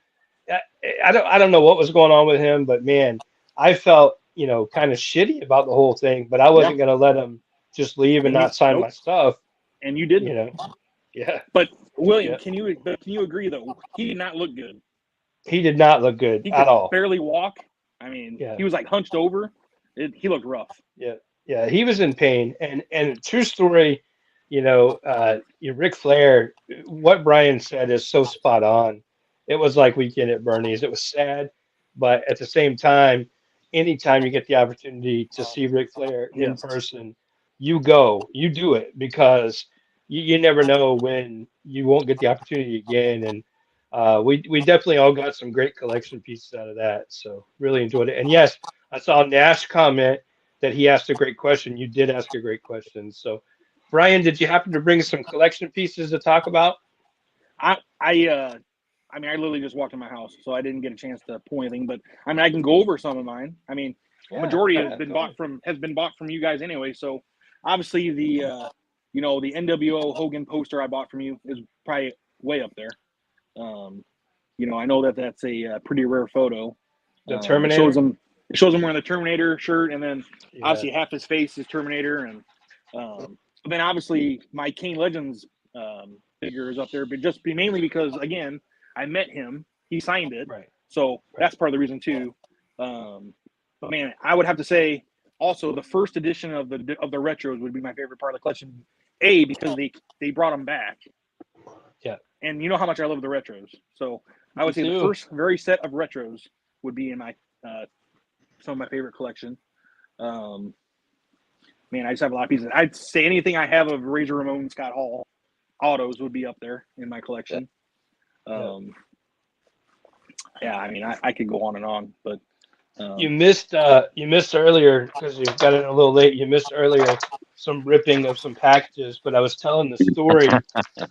I don't know what was going on with him, but man, I felt, kind of shitty about the whole thing, but I wasn't going to let him just leave and not sign my stuff. And you didn't. Yeah. But William, can you agree though? He did not look good. He did not look good at all. Barely walk. I mean, he was like hunched over. He looked rough. Yeah. Yeah, he was in pain, and true story, Ric Flair. What Brian said is so spot on. It was like Weekend at Bernie's. It was sad, but at the same time, anytime you get the opportunity to see Ric Flair in person, you do it, because you never know when you won't get the opportunity again. And we definitely all got some great collection pieces out of that. So really enjoyed it. And yes, I saw Nash comment that he asked a great question. You did ask a great question. So, Brian, did you happen to bring some collection pieces to talk about? I I mean, I literally just walked in my house, so I didn't get a chance to pull anything. But I mean, I can go over some of mine. I mean, majority has been bought from you guys anyway. So obviously the the NWO Hogan poster I bought from you is probably way up there. I know that's a pretty rare photo. The Terminator It shows him wearing the Terminator shirt, and then obviously half his face is Terminator, and but then obviously my Kane Legends figure is up there, but just mainly because again I met him, he signed it, right. So that's part of the reason too. But man, I would have to say also the first edition of the retros would be my favorite part of the collection. Because they brought them back. Yeah. And you know how much I love the retros. So I would say the first very set of retros would be in my some of my favorite collection. Man, I just have a lot of pieces. I'd say anything I have of Razor Ramon, Scott Hall autos would be up there in my collection. Yeah, I mean, I could go on and on, but you missed earlier because you got in a little late. You missed earlier some ripping of some packages, but I was telling the story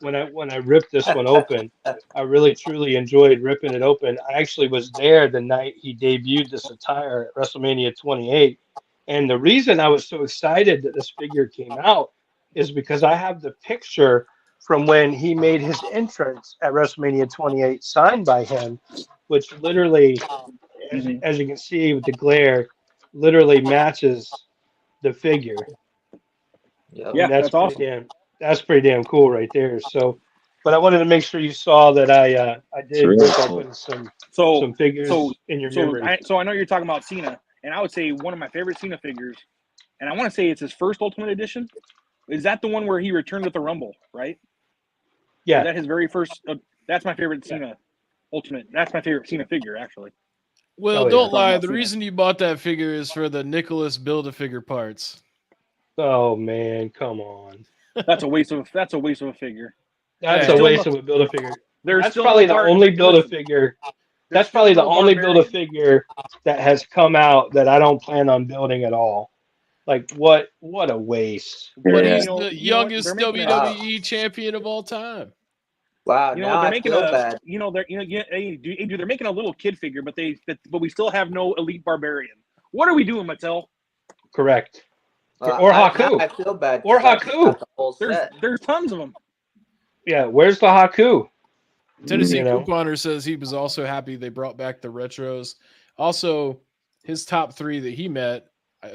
when I ripped this one open. I really truly enjoyed ripping it open. I actually was there the night he debuted this attire at WrestleMania 28, and the reason I was so excited that this figure came out is because I have the picture from when he made his entrance at WrestleMania 28, signed by him, which literally, as you can see with the glare, literally matches the figure. Yeah, that's awesome. That's pretty damn cool right there. So, but I wanted to make sure you saw that I did rip open some figures in your memory. So I know you're talking about Cena, and I would say one of my favorite Cena figures, and I want to say it's his first Ultimate Edition. Is that the one where he returned at the Rumble, right? Yeah. Is that his very first? That's my favorite Cena Ultimate. That's my favorite Cena figure, actually. Well, don't lie. The reason you bought that figure is for the Nicholas Build-A-Figure parts. Oh man, come on. That's a waste of a figure. That's a waste of a Build-A-Figure. That's probably the only Build-A-Figure. That's probably the only Build-A-Figure that has come out that I don't plan on building at all. Like what a waste. But he's the youngest WWE champion of all time. Wow, now they're making bad. They're making a little kid figure, but we still have no Elite Barbarian. What are we doing, Mattel? Correct. Or Haku. I feel bad. Or Haku. There's tons of them. Yeah, where's the Haku? Tennessee Couponer says he was also happy they brought back the retros. Also, his top three that he met.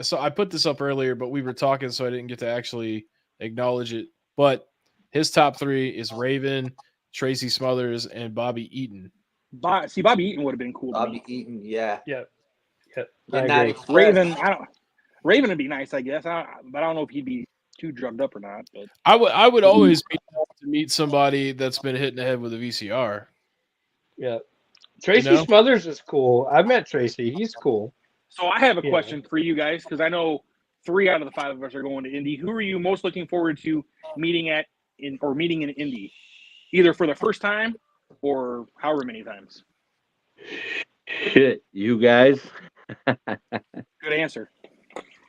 So I put this up earlier, but we were talking, so I didn't get to actually acknowledge it. But his top three is Raven, Tracy Smothers, and Bobby Eaton. Bobby Eaton would have been cool. Bobby Eaton, yeah. Raven, Raven would be nice, I guess. But I don't know if he'd be too drugged up or not. But I would always be nice to meet somebody that's been hit in the head with a VCR. Yeah, Tracy Smothers is cool. I've met Tracy; he's cool. So I have a question for you guys because I know 3 out of the 5 of us are going to Indy. Who are you most looking forward to meeting in Indy, either for the first time or however many times? Shit, you guys. Good answer.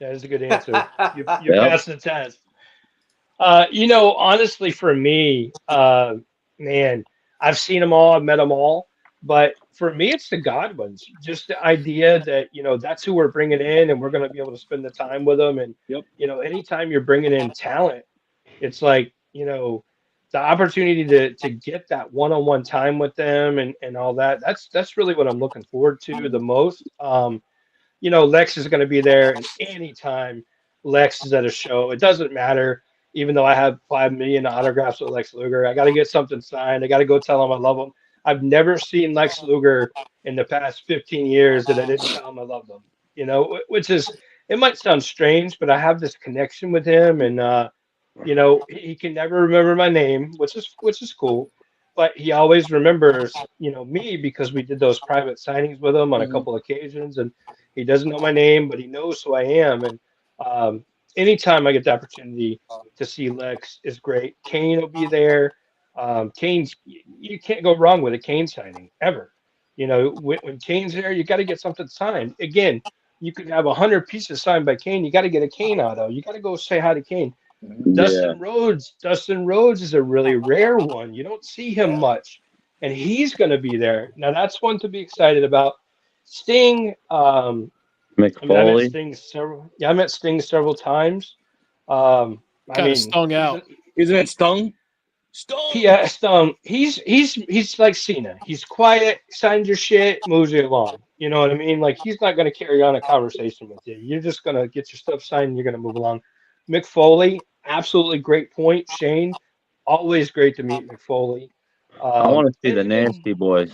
That is a good answer. You passed the test. Honestly, for me, man, I've seen them all. I've met them all. But for me, it's the Godwins. Just the idea that, that's who we're bringing in and we're going to be able to spend the time with them. And, anytime you're bringing in talent, it's like, the opportunity to get that one-on-one time with them and all that. That's really what I'm looking forward to the most. Lex is going to be there, and anytime Lex is at a show, it doesn't matter. Even though I have 5 million autographs with Lex Luger, I got to get something signed. I got to go tell him I love him. I've never seen Lex Luger in the past 15 years that I didn't tell him I love him. Which is, it might sound strange, but I have this connection with him, and he can never remember my name, which is cool. But he always remembers, me because we did those private signings with him on a couple occasions, and he doesn't know my name, but he knows who I am. And anytime I get the opportunity to see Lex is great. Kane will be there. Kane's, you can't go wrong with a Kane signing ever. When Kane's there, you got to get something signed. Again, you could have 100 pieces signed by Kane. You got to get a Kane auto. You got to go say hi to Kane. Dustin Rhodes is a really rare one. You don't see him much. and he's going to be there. Now that's one to be excited about. Sting, Mick I mean, I met Foley. Sting several. Yeah, I met Sting several times. I Kind mean, of stung out. Isn't it Stung? Stung. Stung. He's like Cena. He's quiet, signs your shit, moves you along. You know what I mean? Like he's not going to carry on a conversation with you. You're just going to get your stuff signed. And you're going to move along. Mick Foley, absolutely great point. Shane, always great to meet Mick Foley. I want to see and- the and- Nasty Boys.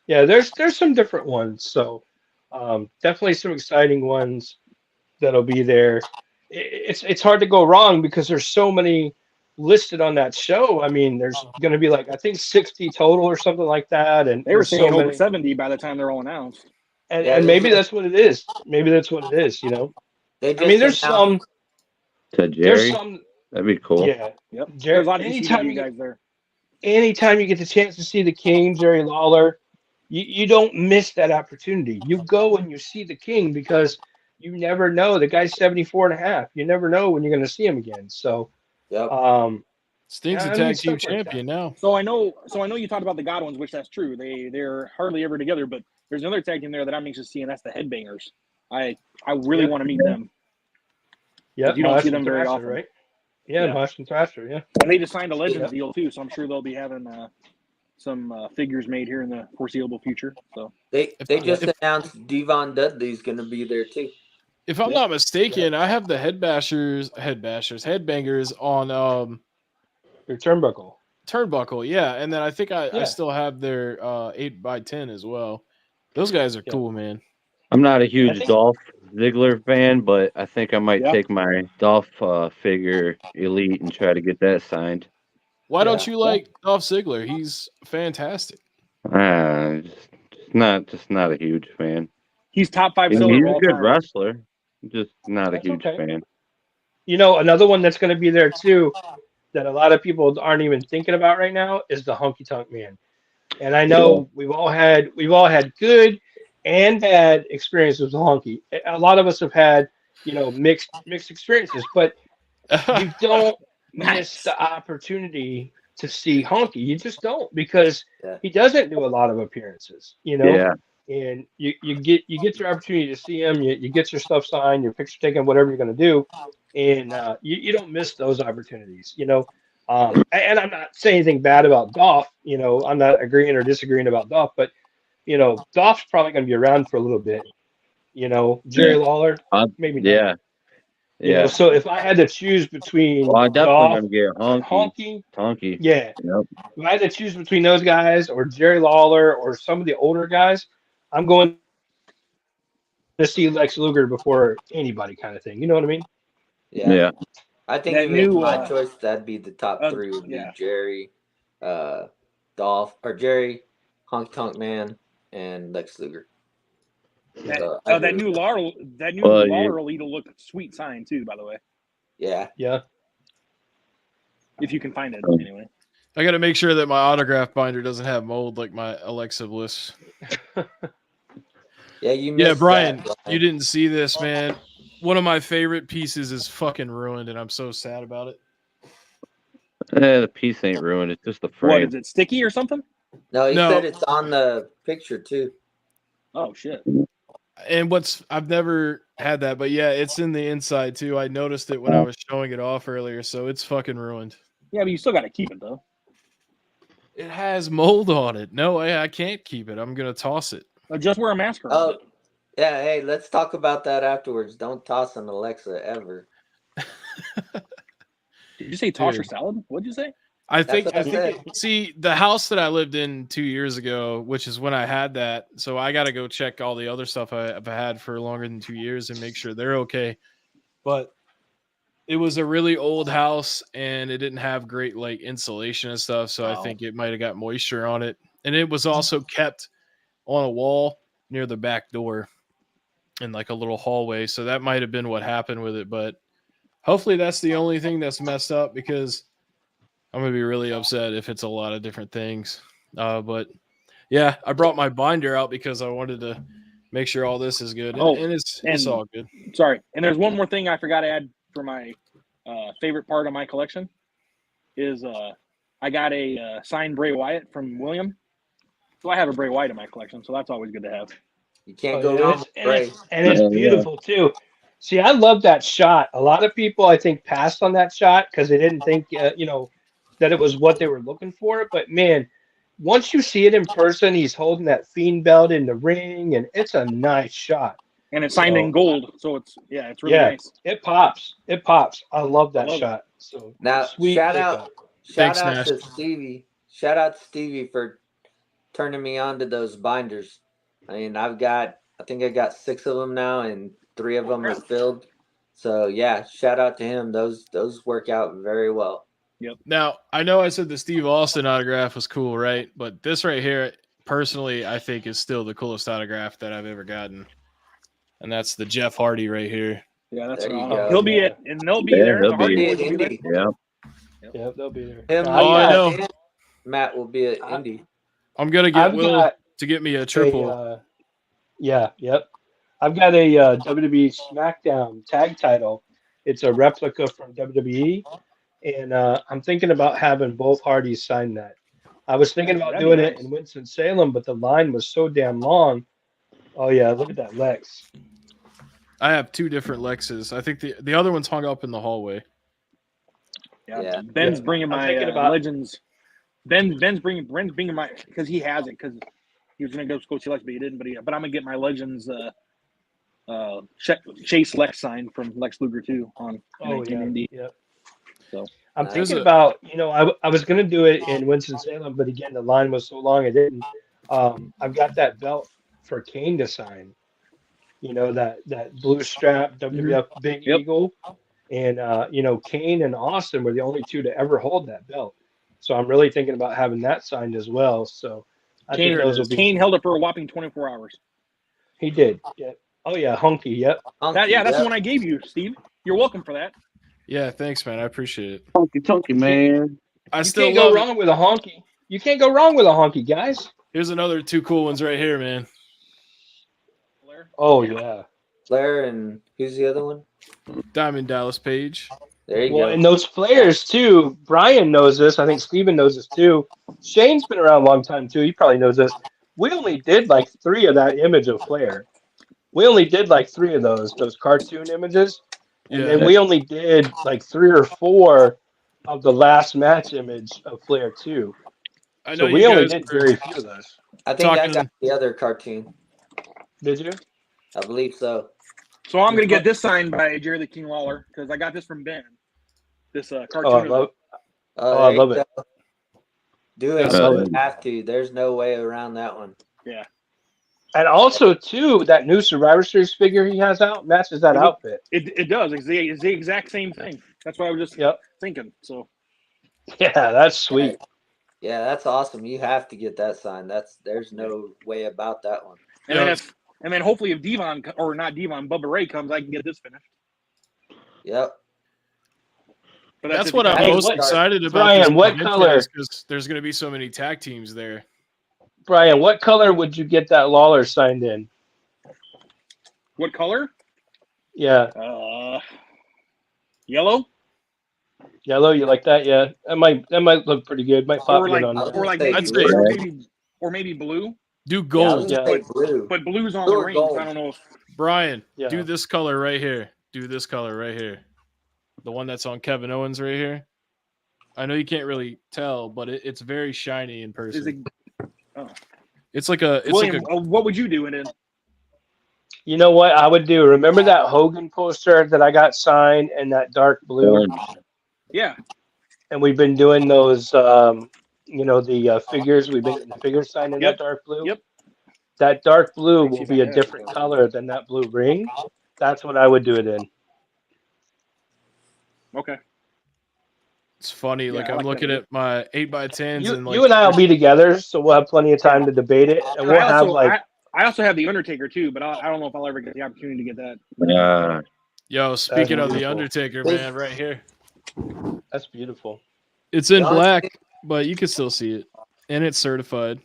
Yeah, there's some different ones. So definitely some exciting ones that'll be there. It's hard to go wrong because there's so many listed on that show. I mean, there's going to be like I think 60 total or something like that, and They were there's saying so over many. 70 by the time they're all announced. And, Yeah, and maybe they- that's what it is. Maybe that's what it is. You know, They I mean, there's announced- some. To There's Jerry. some. That'd be cool. Yeah. Yep. Jerry, There's a lot of anytime ECW you guys there. anytime you get the chance to see the King, Jerry Lawler, you don't miss that opportunity. You go and you see the King because you never know. The guy's 74 and a half. You never know when you're going to see him again. So, Yep. Sting's Yeah, a I mean, tag team stuff like champion now. So I know you talked about the Godwins, which that's true. They're hardly ever together, but there's another tag team there that I'm anxious to see, and that's the Headbangers. I really Yep. want to meet them. yeah, You don't see Mosh them and very Thrasher, often. right? Yeah, Yeah. Mosh and Thrasher, yeah. And they just signed a Legends Yeah. deal too, so I'm sure they'll be having some figures made here in the foreseeable future. So They If- just if- announced Devon Dudley's going to be there too. If I'm Yeah. not mistaken, I have the headbangers on Your turnbuckle. Turnbuckle, yeah, and then I think I Yeah. still have their 8x10 as well. Those guys are Yeah. cool, man. I'm not a huge think- Dolph Ziggler fan, but I think I might Yeah. take my Dolph figure Elite and try to get that signed. Why don't Yeah. you like Dolph Ziggler? He's fantastic. Just not a huge fan. he's top 5 He's silver of a all good time. wrestler, just not a That's huge okay. fan. You know, another one that's going to be there too that a lot of people aren't even thinking about right now is the Honky Tonk Man. And I know we've all had good and bad experiences with Honky. A lot of us have had, mixed experiences, but you don't miss the opportunity to see Honky. You just don't because Yeah. he doesn't do a lot of appearances, Yeah, and you get your opportunity to see him. You get your stuff signed, your picture taken, whatever you're going to do, and you don't miss those opportunities. And I'm not saying anything bad about Dolph. I'm not agreeing or disagreeing about Dolph, but Dolph's probably going to be around for a little bit. Jerry Lawler, maybe not. yeah, You know, yeah. so if I had to choose between Well, I definitely Dolph gonna get and Honky. Honky, yeah. Yep. If I had to choose between those guys or Jerry Lawler or some of the older guys, I'm going to see Lex Luger before anybody, kind of thing. You know what I mean? Yeah. I think That if it's new, my choice, that'd be the top three would be yeah. Jerry, Dolph, or Jerry, Honky Tonk Man, and Lex Luger. So I That agree new with Lawler Elite will look sweet sign too, by the way, Yeah. Yeah. if you can find it anyway. I got to make sure that my autograph binder doesn't have mold like my Alexa Bliss. Yeah, you Yeah, missed Brian, that, you didn't see this, man. One of my favorite pieces is fucking ruined, and I'm so sad about it. The piece ain't ruined. It's just the What frame. is it? Sticky or something? No, he No. said it's on the picture too. Oh shit! And I've never had that, but yeah, it's in the inside too. I noticed it when I was showing it off earlier, so it's fucking ruined. Yeah, but you still got to keep it though. It has mold on it. No, I can't keep it. I'm gonna toss it. Just wear a mask around Oh, it. yeah. Hey, let's talk about that afterwards. Don't toss an Alexa ever. Did you say toss your Dude. salad? What'd you say? I That's think what I I think said. see the house that I lived in 2 years ago, which is when I had that. So I got to go check all the other stuff I've had for longer than 2 years and make sure they're okay. But it was a really old house and it didn't have great like insulation and stuff. So I Oh. think it might have got moisture on it. And it was also kept on a wall near the back door in like a little hallway. So that might have been what happened with it. But hopefully that's the only thing that's messed up because I'm going to be really upset if it's a lot of different things. But yeah, I brought my binder out because I wanted to make sure all this is good. Oh, And it's and- all good. Sorry. And there's one more thing I forgot to add for my favorite part of my collection is I I got a signed Bray Wyatt from William. So I have a Bray Wyatt in my collection, so that's always good to have. You can't Oh, go yeah, wrong with Bray. it's Yeah. beautiful too. See, I love that shot. A lot of people, I think, passed on that shot because they didn't think, that it was what they were looking for. But man, once you see it in person, he's holding that Fiend belt in the ring, and it's a nice shot. And it's signed in gold, so it's really Yeah. nice. It pops. It pops. I love that Love it. shot. So Now, sweet shout pickup. out Thanks, to Nash. Stevie. Shout out to Stevie for turning me on to those binders. I mean, I think I got 6 of them now, and 3 of them are filled. So yeah, shout out to him. Those work out very well. Now, I know I said the Steve Austin autograph was cool, right? But this right here, personally, I think is still the coolest autograph that I've ever gotten. And that's the Jeff Hardy right here. Yeah, that's There you phenomenal. go. He'll be it, and they'll be Yeah, there. he'll The Hardy be Boys will be there. Indy. Yeah. Yeah, they'll be there. Him, Oh, I know. and Matt will be at Indy. I'm going to get I've Will got to get me a triple. I've got a WWE SmackDown tag title. It's a replica from WWE, and I'm thinking about having both Hardys sign that. I was thinking about That'd doing be it nice. in Winston-Salem, but the line was so damn long. Oh yeah, look at that Lex. I have 2 different Lexes. I think the other one's hung up in the hallway. Yeah. Ben's bringing I'm my thinking about- Legends. Ben's bringing my because he has it because he was gonna go see Lex, but he didn't. But I'm gonna get my Legends Chase Lex sign from Lex Luger too on Oh yeah, Indy. yep. So I'm Nice. thinking about, I was going to do it in Winston-Salem, but again, the line was so long I didn't. I've got that belt for Kane to sign. That blue strap WWF Big Yep. Eagle. And, Kane and Austin were the only 2 to ever hold that belt. So I'm really thinking about having that signed as well. So I think those will be. Kane held it for a whopping 24 hours. He did. Yep. Oh, yeah. Hunky. Yep. That's the one I gave you, Steve. You're welcome for that. Yeah, thanks, man. I appreciate it. Chunky, man. I You still can't love go it. wrong with a honky. You can't go wrong with a honky, guys. Here's another 2 cool ones right here, man. Oh, yeah. Flair and who's the other one? Diamond Dallas Page. There you Well, go. and those flares too. Brian knows this. I think Steven knows this too. Shane's been around a long time too. He probably knows this. We only did like 3 of that image of Flair. We only did like 3 of those cartoon images, and Yeah. then we only did like 3 or 4 of the last match image of Flair too. I know So you we only guys did were- very few of those. I think I talking- got the other cartoon. Did you? I believe so. So I'm gonna get this signed by Jerry the King Lawler because I got this from Ben. This cartoon. Oh, I love. Oh, I there you love it. go. Do it. I love You it. have to. There's no way around that one. And also too, that new Survivor Series figure he has out matches that Mhm. outfit. It does. It's the exact same thing. That's what I was just Yep. thinking. So Yeah, that's sweet. Yeah, that's awesome. You have to get that signed. There's no way about that one. and Yeah. then hopefully if Devon or not Devon, Bubba Ray comes, I can get this finished. Yep. But That's if what he I'm Hey, comes. most what- excited about. Brian, what color? Because there's going to be so many tag teams there. Brian, what color would you get that Lawler signed in? What color? Yeah, Yellow yellow. You like that? Yeah, that might look pretty good. Might pop or good like on that. there. maybe I'd say- blue, or maybe blue. Do Yeah, I was gold. gonna say blue. But blue's on Blue the or rings. gold? I don't know if Brian, Yeah. do this color right here. Do this color right here. The one that's on Kevin Owens right here. I know you can't really tell, but it's very shiny in is person. it It's like a. It's William. like a. What would you do in it? You know what I would do? Remember that Hogan poster that I got signed in that dark blue? Orange. Yeah. And we've been doing those, the figures. We've been getting the figures signed in Yep. that dark blue. Yep. That dark blue Let me see will if be I a have different it. color than that blue ring. That's what I would do it in. Okay. It's funny. Yeah, like I I'm like looking that. at my 8x10s You, and like you and I will be together, so we'll have plenty of time to debate it, and we'll have like. I also have the Undertaker too, but I don't know if I'll ever get the opportunity to get that. Yo, speaking of the beautiful. Undertaker, man, right here. That's beautiful. It's in Honestly- black, but you can still see it, and it's certified.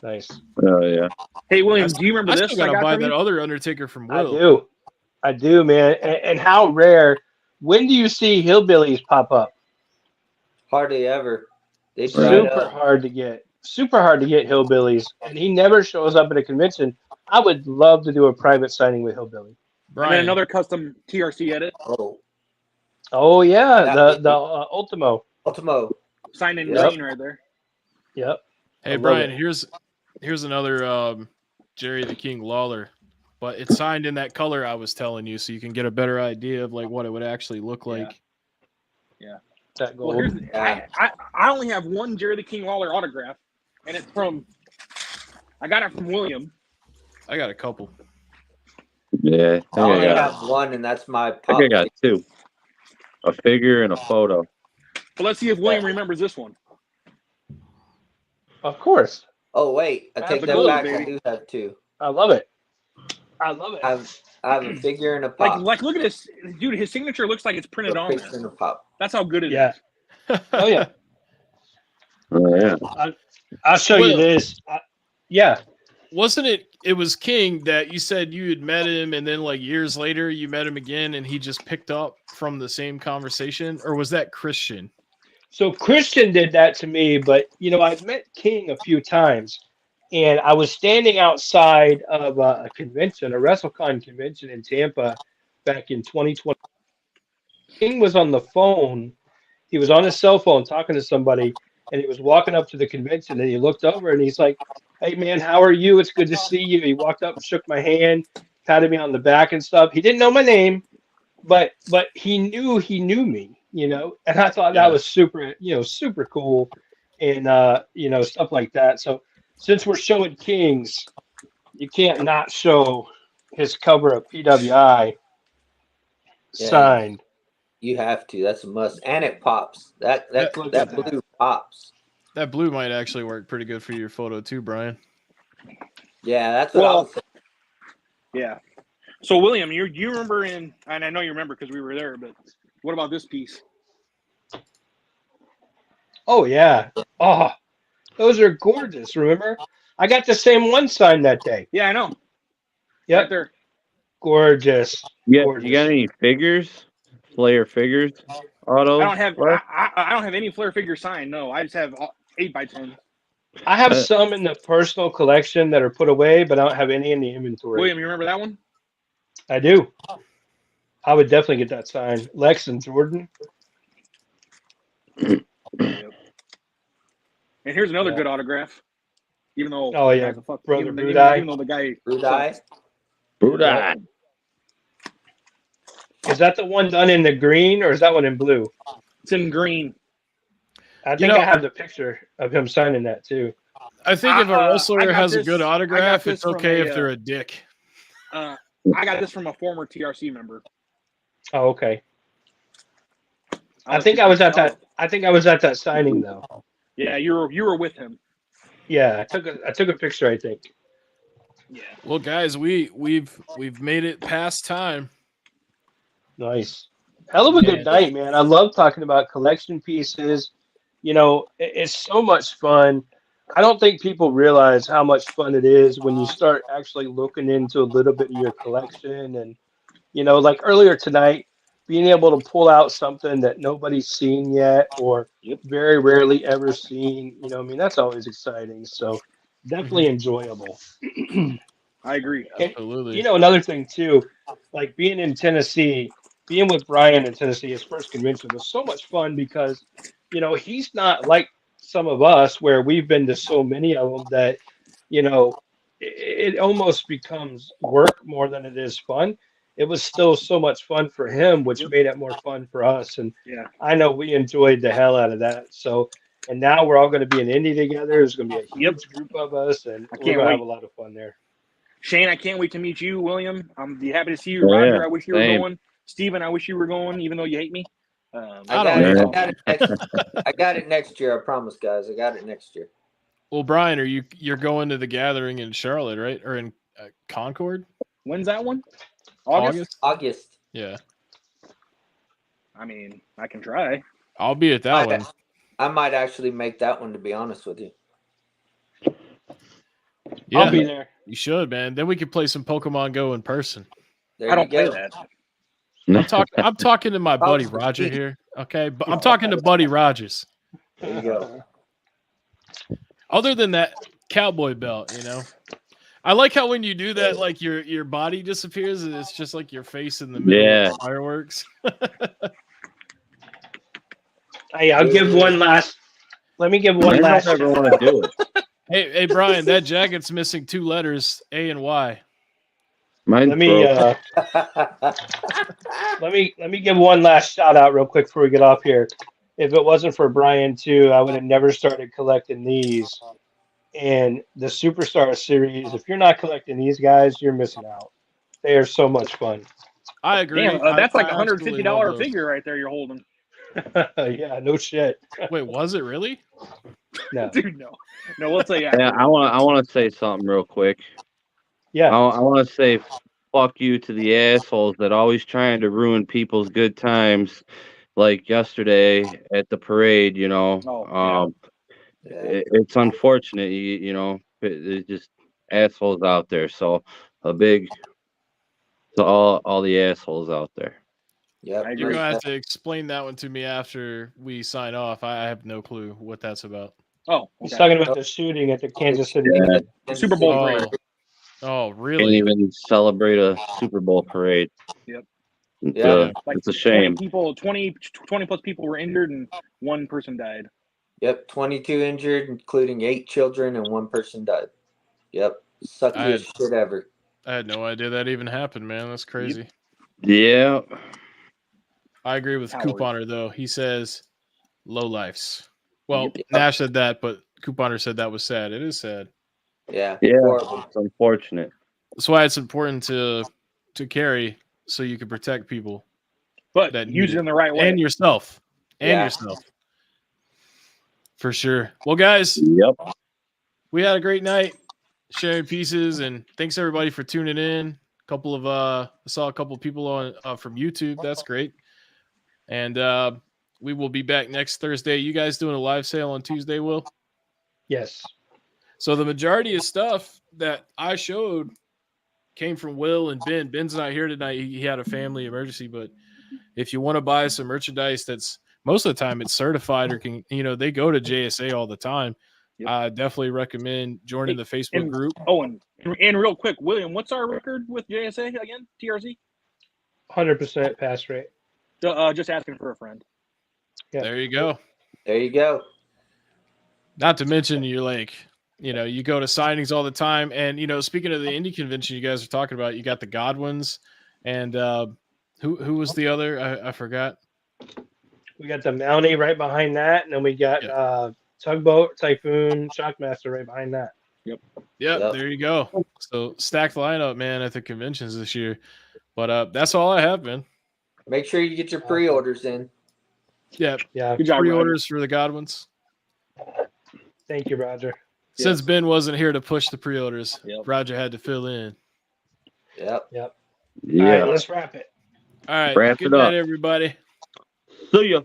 Nice. Oh yeah. Hey William, do you remember I this? still gotta got buy from that you? other Undertaker from Will. I do, man. And how rare? When do you see hillbillies pop up? Hardly ever. They tried super hard to get Hillbillies, and he never shows up at a convention. I would love to do a private signing with Hillbilly. And then Brian, another custom TRC edit Oh yeah, That- the Ultimo. Ultimo. signed in Yep. green right there. Yep. I hey love Brian, it. here's another Jerry the King Lawler, but it's signed in that color I was telling you, so you can get a better idea of like what it would actually look like. That Well, gold. here's I only have one Jerry the King Lawler autograph, and it's I got it from William. I got a couple. Yeah, I only have one, and that's my I pop. think I got two. A figure and a photo. But let's see if William remembers this one. Of course. Oh wait, I That's take a that gold, back. I baby. do have two. I love it. I love it. I have a figure and a pop. Like look at this, dude. His signature looks like it's printed A on picture there. and a pop. That's how good it is. Yeah. Oh yeah. Oh, yeah. I'll show you Well- this. Yeah. Wasn't it was King that you said you had met him and then like years later you met him again and he just picked up from the same conversation, or was that Christian? So Christian did that to me, but I've met King a few times, and I was standing outside of a convention, a WrestleCon convention in Tampa back in 2020. King was on the phone. He was on his cell phone talking to somebody, and he was walking up to the convention, and he looked over and he's like, "Hey man, how are you? It's good to see you." He walked up and shook my hand, patted me on the back and stuff. He didn't know my name, but he knew me, and I thought that was super, super cool, and stuff like that. So since we're showing Kings, you can't not show his cover of PWI Yeah. signed. You have to. That's a must, and it pops. That Look at that. blue pops. That blue might actually work pretty good for your photo too, Brian. Yeah, that's what I Well, was saying. Yeah. So William, you remember and I know you remember because we were there, but what about this piece? Oh yeah. Oh, those are gorgeous. Remember, I got the same one signed that day. Yeah, I know. Yep, Right there. gorgeous. You Gorgeous. got any figures? Flair figures? Autos? I don't have left? I don't have any Flair figures signed. No, I just have 8x10. I have some in the personal collection that are put away, but I don't have any in the inventory. William, you remember that one? I do. I would definitely get that signed. Lex and Jordan. And here's another Yeah. good autograph. Even though Oh, yeah. Brother even Brudai. though the guy Blue dye. Brudai. Is that the one done in the green or is that one in blue? it's in green. I think I have the picture of him signing that too. I think if a I wrestler got has a this- good I got autograph, this it's from okay a, if they're a dick. I got this from a former TRC member. Oh, okay. I think I was at that signing though. Yeah, you were with him. Yeah, I took a picture, I think. Yeah. Well, guys, we've made it past time. Nice. Hell of a good Man. night, man. I love talking about collection pieces. It's so much fun. I don't think people realize how much fun it is when you start actually looking into a little bit of your collection. And, like earlier tonight, being able to pull out something that nobody's seen yet or very rarely ever seen, that's always exciting. So definitely enjoyable. I agree. Absolutely. Another thing too, like being in Tennessee, being with Brian in Tennessee, his first convention was so much fun because, he's not like some of us where we've been to so many of them that, it almost becomes work more than it is fun. It was still so much fun for him, which made it more fun for us. And Yeah. I know we enjoyed the hell out of that. So, and now we're all going to be in Indy together. There's going to be a huge group of us, and I we're can't going to have wait. a lot of fun there. Shane, I can't wait to meet you. William, I'm be happy to see you. Oh, Roger, yeah. I wish you were Same. going. Steven, I wish you were going, even though you hate me. I I got, don't it, know. I got it next year. I promise, guys. I got it next year. Well, Brian, you're going to the gathering in Charlotte, right? Or in Concord? When's that one? August? August. Yeah. I mean, I can try. I'll be at that one. I might actually make that one, to be honest with you. Yeah, I'll be there. you should, man. Then we could play some Pokemon Go in person. There I don't you go. play that. I'm talking to my buddy Oh, Roger sweet. here. Okay. But I'm talking to Buddy Rogers. There you go. Other than that cowboy belt, you know. I like how when you do that, like your body disappears and it's just like your face in the middle Yeah. of fireworks. Hey, I'll give one last. Let me give one I last. don't ever want to do it. Hey, Brian, that jacket's missing 2 letters, A and Y. Mine's Let me let me give one last shout out real quick before we get off here. If it wasn't for Brian too, I would have never started collecting these. And the Superstar series, if you're not collecting these guys, you're missing out. They are so much fun. I agree. Damn, that's like I absolutely love $150 those. figure right there you're holding. Yeah, no shit. Wait, was it really? No. Dude, no. No, we'll say Yeah, I want to say something real quick. Yeah. I want to say fuck you to the assholes that always trying to ruin people's good times. Like yesterday at the parade, you know. Oh, It's unfortunate, you know. There's just assholes out there. So a big to all the assholes out there. Yep. I agree. You're gonna have to explain that one to me after we sign off. I have no clue what that's about. Oh, He's okay. talking about the shooting at the Kansas City. Yeah. The Super Bowl Oh, parade. oh, Can't really? even celebrate a Super Bowl parade. Yep. Yeah. It's a shame. 20 plus people were injured and 1 person died. Yep. 22 injured, including 8 children, and 1 person died. Yep. Suckiest shit ever. I had no idea that even happened, man. That's crazy. Yeah. I agree with Howard. Couponer though. He says low lifes. Well, Yep. Nash said that, but Couponer said that was sad. It is sad. Yeah. Yeah. Horrible. It's unfortunate. That's why it's important to carry so you can protect people But That use need it in the right way. and yourself. And Yeah. yourself. For sure. Well, guys, Yep. we had a great night sharing pieces, and thanks everybody for tuning in. I saw a couple of people on from YouTube. That's great. And we will be back next Thursday. You guys doing a live sale on Tuesday, Will? Yes. So the majority of stuff that I showed came from Will and Ben. Ben's not here tonight. He had a family emergency, but if you want to buy some merchandise that's most of the time it's certified or they go to JSA all the time. Yep. I definitely recommend joining the Facebook group. Oh, and real quick, William, what's our record with JSA again? TRZ? 100% pass rate. Just asking for a friend. Yeah. There you go. There you go. Not to mention you go to signings all the time. And, speaking of the indie convention you guys are talking about, you got the Godwins and who was the other? I forgot. We got the Mountie right behind that, and then we got Tugboat, Typhoon, Shockmaster right behind that. Yep, Yep. there you go. So stacked lineup, man, at the conventions this year. But that's all I have, man. Make sure you get your pre-orders in. Yeah, Yeah. Good job, pre-orders for the Godwins. Thank you, Roger. Since Ben wasn't here to push the pre-orders, Yep. Roger had to fill in. Yep. All Yeah. right, let's wrap it. All right, Wrap good it up. night, everybody. See ya.